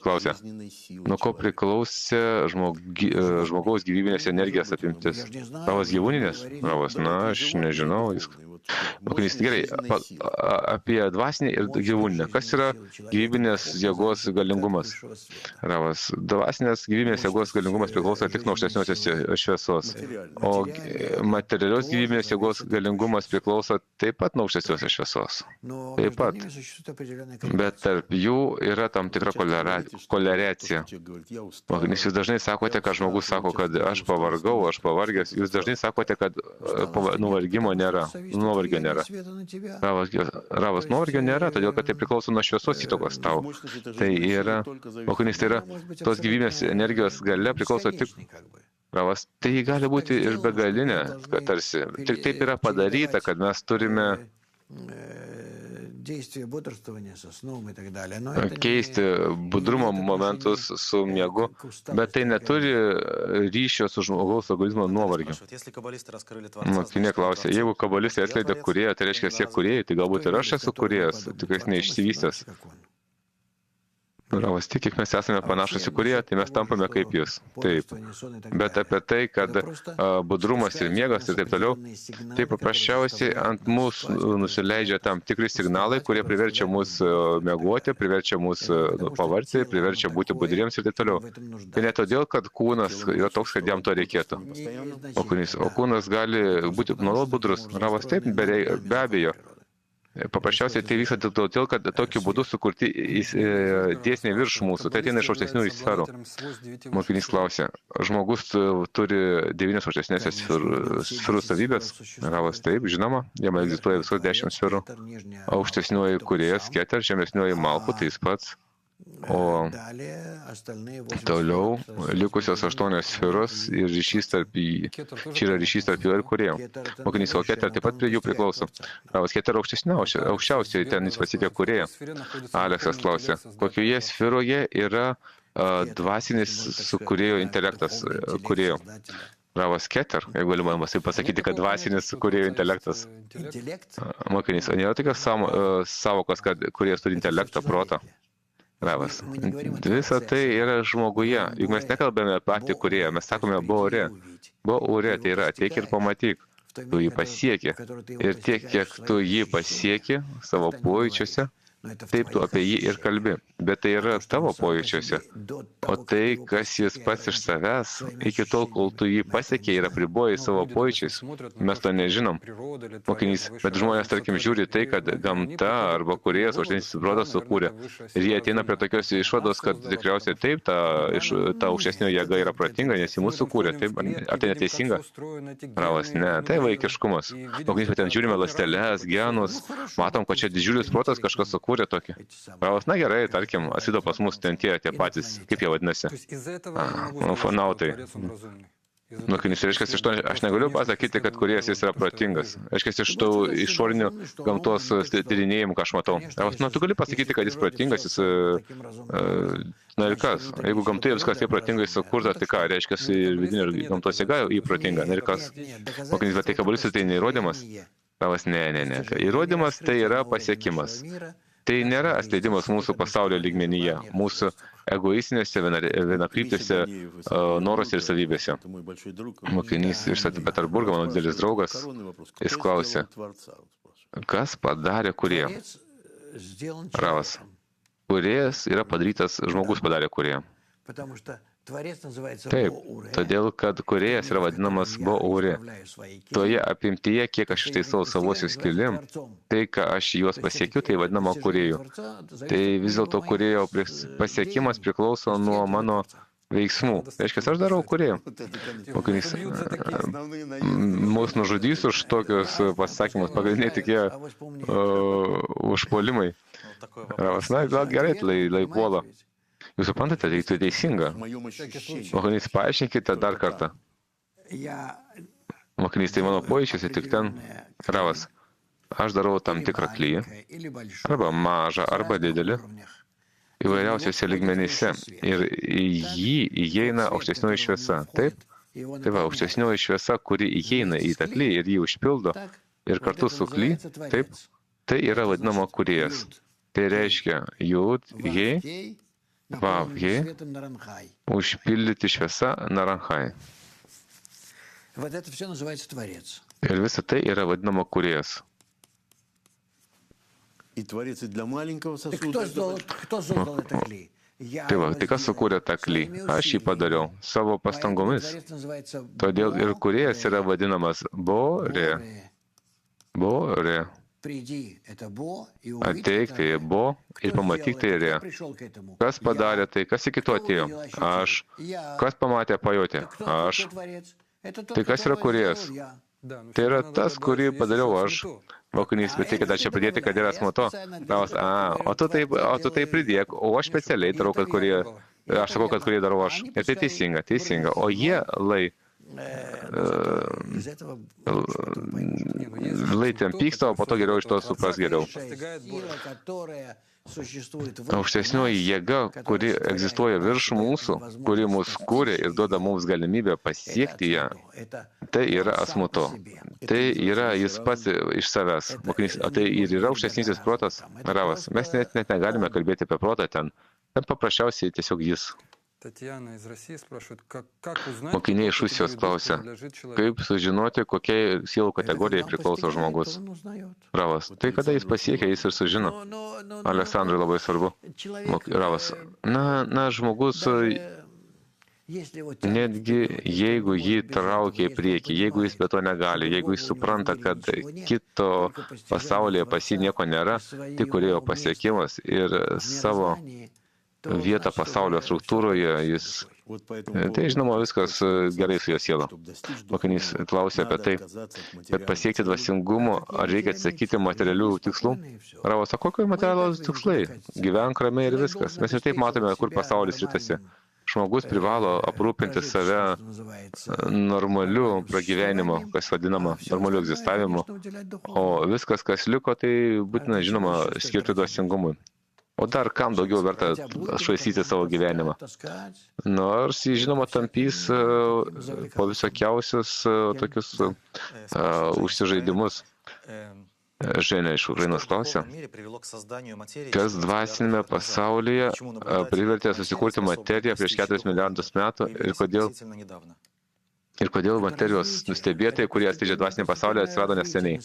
klausia, nuo ko priklausė žmogaus gyvybinės energijos apimtis. Ravas gyvūninės? Ravas, na, aš nežinau. Mokinys, gerai, apie dvasinį ir gyvūninę. Kas yra gyvybinės jėgos galingumas? Ravas, dvasinės gyvybinės jėgos galingumas priklauso tik nuo aukštesniosios šviesos. O materialios gyvybinės jėgos galingumas priklauso taip pat nuo aukštesniosios šviesos. Taip pat. Bet tarp jų yra tam tikra koreliacija. Mokinys, jūs dažnai sakote, kad žmogus sako, kad aš pavargau, aš pavargęs. Jūs dažnai sakote, kad nuvargimo nėra. Nuovargio nėra. nėra. Ravas nuovargio nėra, todėl kad tai priklauso nuo šviesos įtakos tau. Tai yra, mokinys, tai yra, tos gyvybės energijos galia priklauso tik Ravas. Tai gali būti ir begalinė, tarsi. Tik taip yra padaryta, kad mes turime keisti budrumo momentus su miegu, bet tai neturi ryšio su žmogaus organizmo nuovargiu. Mokinė klausė, jeigu kabalistai atskleidė kūrėją, tai reiškia jie kūrėjai, tai galbūt ir aš esu kūrėjas, tikrai neišsivystęs. Ravas, tik kiek mes esame panašus į kūrėją, tai mes tampame kaip jūs. Taip. Bet apie tai, kad budrumas ir miegas ir taip toliau, tai paprasčiausiai ant mūsų nusileidžia tam tikri signalai, kurie priverčia mus miegoti, priverčia mus pavargti, priverčia būti budriems ir taip toliau. Tai ne todėl, kad kūnas yra toks, kad jam to reikėtų. O kūnas gali būti nuolat budrus. Ravas, taip, be abejo. Paprasčiausiai tai vyksta todėl, kad tokiu būdu sukurti dėsniai virš mūsų, tai ateina iš aukštesnių sferų. Mokinys klausė, žmogus turi 9 aukštesnėsias sferų savybės. Ravas, taip, žinoma, jame egzistuoja visos 10 sferų. Aukštesnioji kūrėjas, Keter, žemesnioji Malkut, tai jis pats. O toliau likusios 8 sferos ir ryšys tarp čia yra ryšys tarp jų ir kūrėjų. Mokinys, o Keter taip pat prie jų priklauso. Ravas, Keter aukščiausiai, ten jis pasiekė kūrėją. Aleksas klausė, kokioje sferoje yra dvasinis su kūrėjo intelektas kūrėjo. Ravas, Keter, jeigu galima taip pasakyti, kad dvasinis kūrėjo intelektas. Mokinys, o nėra tokios savokos, kad kūrėjas turi intelektą, protą? Ravas, visa tai yra žmoguje. Juk mes nekalbame patį kūrėją, mes sakome ore. Ore, tai yra ateik ir pamatyk. Tu jį pasieki. Ir tiek, kiek tu jį pasieki savo pojūčiuose, taip tu apie jį ir kalbi. Bet tai yra tavo pojūčiuose. O tai, kas jis pats iš savęs, iki tol, kol tu jį pasiekė ir apribojai savo pojūčiais, mes to nežinom. Mokinys, bet žmonės, tarkim, žiūri tai, kad gamta arba kūrėjas aukštesnis protas sukūrė. Ir jie ateina prie tokios išvados, kad tikriausiai taip, ta aukštesnio jėga yra protinga, nes jį mūsų sukūrė. Taip, ar tai neteisinga? Ravas, ne, tai vaikiškumas. Mokinys, bet ten žiūrime ląsteles, genus, matom, kad čia didžiulis protas kažkas sukūrė tokį. Ravas, na gerai, tarkim, atvydo pas mus ten tie patys, kaip jie vadinasi, fanautai. Mokinys, reiškia, iš to aš negaliu pasakyti, kad kūrėjas jis yra protingas. Reiškia, iš tų išorinių gamtos tyrinėjimų, ką aš matau. Ravas, tu gali pasakyti, kad jis protingas, jis... Na ir kas? Jeigu gamtoje viskas taip protingai sukurta, tai ką, reiškia, ir vidinė gamtos jėga įprotinga. Na ir kas? Mokinys, bet tai kabalistai tai neįrodymas? Ravas, ne. Įrodymas tai yra pasiekimas. Tai nėra atskleidimas mūsų pasaulio lygmenyje, mūsų egoistinėse, vienakryptėse noruose ir savybėse. Mokinys iš Sankt Peterburgo, mano didelis draugas, jis klausė, kas padarė kūrėją? Ravas, kūrėjas yra padarytas, žmogus padarė kūrėją. Taip, todėl, kad kūrėjas yra vadinamas ore. Toje apimtyje, kiek aš ištaisau savosius kilim, tai, ką aš juos pasiekiu, tai vadinama kūrėjų. Tai vis dėlto kūrėjo pasiekimas priklauso nuo mano veiksmų. Reiškia, aš darau kūrėjų. Mokinys, mus nužudys už tokius pasakymus, pagrindiniai tokie užpuolimai. Ravas, na, gal gerai, lai puola. Jūs suprantate, tai teisinga. Mokinys, paaiškinkite dar kartą. Mokinys, tai mano pojūčiuose tik ten. Ravas, aš darau tam tikrą klyjį, arba mažą, arba didelį, įvairiausiose lygmenyse. Ir į jį įeina aukštesnioji šviesa. Taip? Tai va, aukštesnioji šviesa, kuri įeina į tą klyjį ir jį užpildo. Ir kartu su klyj, taip, tai yra vadinama kūrėjas. Tai reiškia, jud, jei, Vavgi, užpildyti šviesa Naranchai. Ir visa tai yra vadinama kūrėjas. Tai va, tai kas sukūrė tą klį? Aš jį padariau savo pastangomis. Todėl ir kūrėjas yra vadinamas Bore. Bore. Ateik, tai bo, ir pamatyk, tai re. Kas padarė tai, kas iki to atėjo? Aš. Kas pamatė, pajutė? Aš. Tai kas yra kūrėjas? Tai yra tas, kurį padariau aš. Mokinys, bet reikia dar čia pridėti, kad yra asmuo. Ravas, o tu tai pridėk, o aš specialiai darau, kad kurie, aš sakau, kad kurie darau aš. Ir tai teisinga. O jie ten pyksta, o po to geriau iš to supras geriau. Aukštesnioji jėga, kuri egzistuoja virš mūsų, kuri mus kūrė ir duoda mums galimybę pasiekti ją, tai yra asmuto. Tai yra jis pats iš savęs. Mokinys, o tai ir yra aukštesnysis protas, Ravas. Mes net negalime kalbėti apie protą ten. Ten paprasčiausiai tiesiog jis. Mokiniai iš Rusijos klausia, kaip sužinoti, kokiai sielų kategorijai priklauso žmogus. Ravas, tai kada jis pasiekia, jis ir sužino. Aleksandrui labai svarbu. Ravas, na, žmogus, netgi jeigu jį traukia į priekį, jeigu jis be to negali, jeigu jis supranta, kad kito pasaulyje pas jį nieko nėra, tik kūrėjo pasiekimas ir savo vietą pasaulio struktūroje, tai žinoma viskas gerai su jo siela. Mokinys klausia apie tai, kad pasiekti dvasingumo, ar reikia atsakyti materialių tikslų? Ravas, o kokie materialūs tikslai? Gyvenk ramiai ir viskas. Mes ir taip matome, kur pasaulis ritasi. Žmogus privalo aprūpinti save normaliu pragyvenimu, kas vadinama normaliu egzistavimu, o viskas, kas liko, tai būtina, žinoma, skirti dvasingumui. O dar kam daugiau verta švaistyti savo gyvenimą? Nors, žinoma, tampys po visokiausius tokius užsižaidimus. Ženė iš Ukrainos klausia, kas dvasinėme pasaulyje privertė susikurti materiją prieš 4 milijardus metų ir kodėl materijos nustebėtai, kurie atskleidžia dvasinį pasaulį, atsirado neseniai.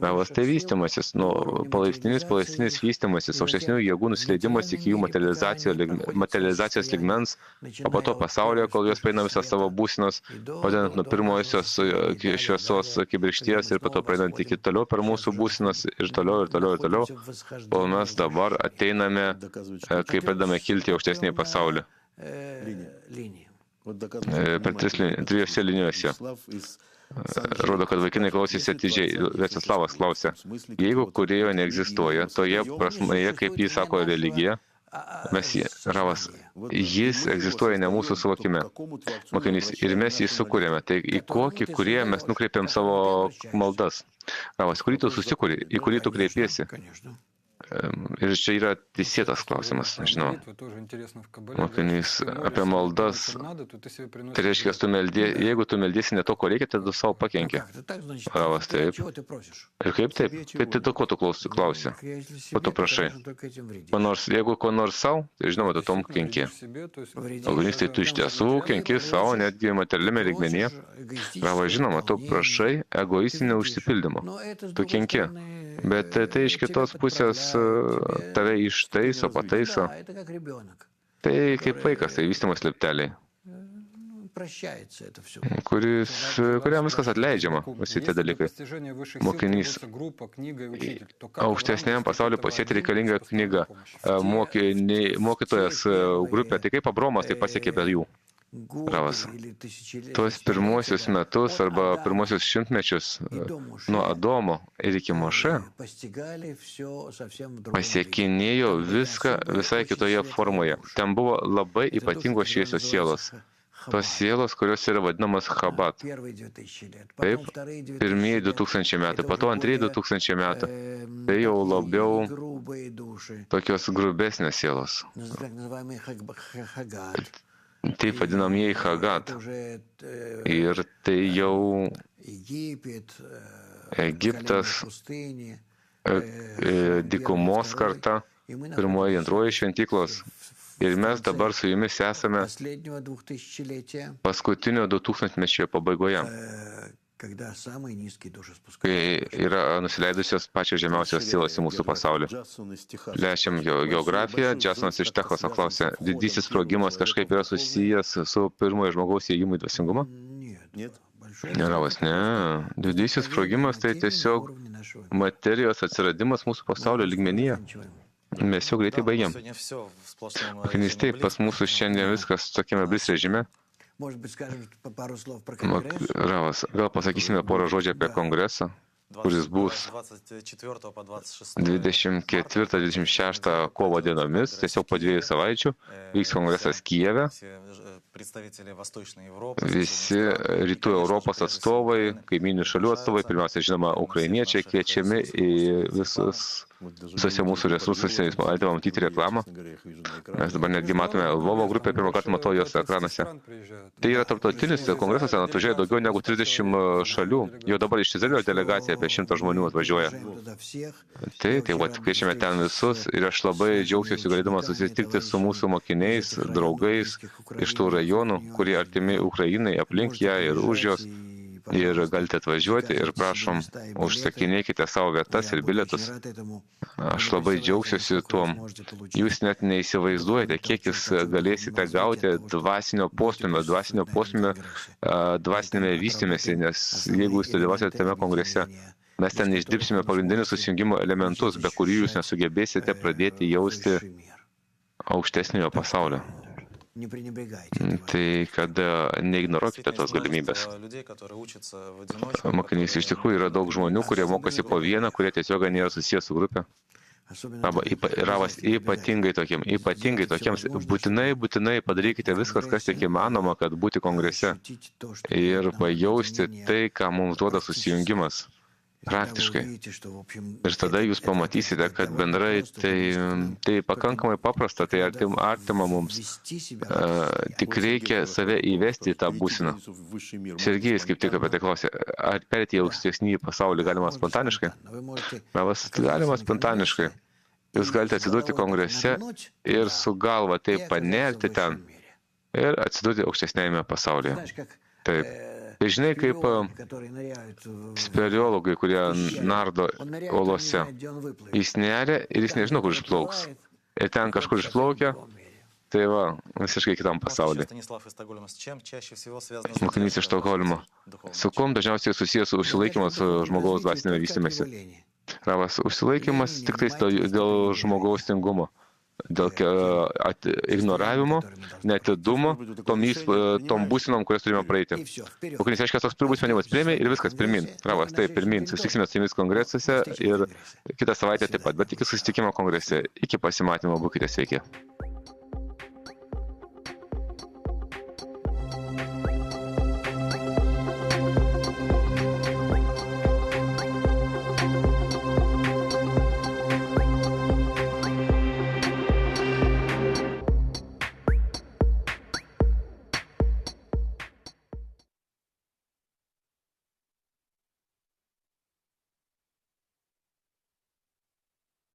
Ravas, tai vystymasis, palaipsninis vystymasis, aukštesnių jėgų nusileidimas iki jų materializacijos lygmens, o po to pasaulyje, kol jos praeina visą savo būsenos, padedant nuo pirmosios šviesos kibirkšties ir po to praeinant iki toliau per mūsų būsenos ir toliau, kol mes dabar ateiname, kai pradame kilti aukštesnį pasaulį. Per 3 linijose. Rodo, kad vaikinai klausėsi atidžiai. Viačeslavas klausia, jeigu kūrėjo neegzistuoja, toje prasmėje, kaip jis sako, religija, Ravas, jis egzistuoja ne mūsų suvokime. Mokinys, ir mes jį sukūrėme. Tai į kokį kūrėją mes nukreipiam savo maldas? Ravas, kurį tu susikūrė, į kurį tu kreipiesi? Ir čia yra teisėtas klausimas, žinau. Mokinys, apie maldas, tai reiškia, jeigu tu meldiesi ne to, ko reikia, tai tu savo pakenki. Ravas, taip. Ir kaip taip? Tai ko tu klausi? Ko tu prašai? Jeigu ko nors savo, tai žinoma, tu tom kenki. Mokinys, tai tu iš tiesų kenki savo, netgi materialiame lygmenyje. Ravas, žinoma, tu prašai egoistinio užsipildymo. Tu kenki. Bet tai iš kitos pusės tave ištaiso, pataiso. Tai kaip vaikas, tai vystymas liepteliai, kuriam viskas atleidžiama, visi tie dalykai. Mokinys, aukštesniam pasauliu pasiekti reikalinga knyga. Mokytojas grupė, tai kaip Abromas tai pasiekė be jų? Ravas, tuos pirmuosius metus arba pirmuosius šimtmečius nuo Adomo ir iki Moše pasiekinėjo viską visai kitoje formoje. Ten buvo labai ypatingos šviesios sielos. Tos sielos, kurios yra vadinamas Chabad. Taip, pirmieji 2000 metai, po to antrieji 2000 metų. Tai jau labiau tokios grubesnės sielos. Taip vadinamieji Chagat. Ir tai jau Egiptas, dykumos karta, pirmoji, antroji šventyklos. Ir mes dabar su jumis esame paskutinio 2000-mečio pabaigoje, kai yra nusileidusios pačios žemiausios sielos į mūsų pasaulį. Lešiam geografiją. Džasonas iš Teksaso klausė, didysis sprogimas kažkaip yra susijęs su pirmojo žmogaus įėjimu į dvasingumą? Ravas, ne. Didysis sprogimas tai tiesiog materijos atsiradimas mūsų pasaulio lygmenyje. Mes jau greitai baigiam. Mokinys, taip, pas mūsų šiandien viskas tokiame blis režime. Ravas, gal pasakysime porą žodžių apie kongresą? kuris bus 24-26 kovo dienomis, tiesiog po 2 savaičių, vyks kongresas Kijeve. Visi rytų Europos atstovai, kaiminių šalių atstovai, pirmiausia, žinoma, ukrainiečiai kviečiami į visose mūsų resursuose, jūs galite matyti reklamą. Mes dabar netgi matome Lvovo grupę, pirmą kartą matau jos ekranuose. Tai yra tarptautinis kongresas, ten atvažiuoja daugiau negu 30 šalių. Jau dabar iš Izraelio delegacija apie 100 žmonių atvažiuoja. Tai kviečiame ten visus ir aš labai džiaugsiuosi galėdamas susitikti su mūsų mokiniais, draugais iš tų rajonų, kurie artimi Ukrainai, aplink ją ir už jos. Ir galite atvažiuoti ir prašom, užsakinėkite savo vietas ir bilietus. Aš labai džiaugsiuosi tuom. Jūs net neįsivaizduojate, kiek jūs galėsite gauti dvasinio postumio dvasinėme vystymėsi, nes jeigu jūs dalyvausite tame kongrese, mes ten išdirbsime pagrindinius susijungimo elementus, be kurių jūs nesugebėsite pradėti jausti aukštesniojo pasaulio. Tai kad neignoruokite tos galimybės. Mokinys iš tikrųjų yra daug žmonių, kurie mokosi po vieną, kurie tiesiog nėra susijęs su grupė. Ravas ypatingai tokiems, būtinai padarykite viskas, kas tik įmanoma, kad būti kongrese ir pajausti tai, ką mums duoda susijungimas. Praktiškai. Ir tada jūs pamatysite, kad bendrai tai pakankamai paprasta, tai artima mums. Tik reikia save įvesti į tą būseną. Sergejus kaip tik apie tai klausė, ar perėti į aukštesnį pasaulį galima spontaniškai? Galima spontaniškai. Jūs galite atsidurti kongrese ir su galva taip panerti ten ir atsidurti aukštesnėjame pasaulyje. Taip. Tai žinai, kaip speleologai, kurie nardo olose. Jis neria ir jis nežino, kur išplauks. Ir ten kažkur išplaukia, tai va, visiškai kitam pasaulyje. Mokinys iš Stokholmo. Su kuom dažniausiai susijęs su užsilaikymas žmogaus dvasinėme vystymėsi? Ravas, užsilaikymas tik tais dėl žmogaus tingumo. Dėl ignoravimo, neatidumo, tom būsinom, kurias turime praeiti. Mokinys, aiškiai, toks turi būti sprendimas. Priėmė ir viskas, pirmin. Ravas, taip, pirmin. Susitiksime su jumis kongresuose ir kitą savaitę taip pat. Bet iki susitikimo kongrese. Iki pasimatymo, būkite sveiki.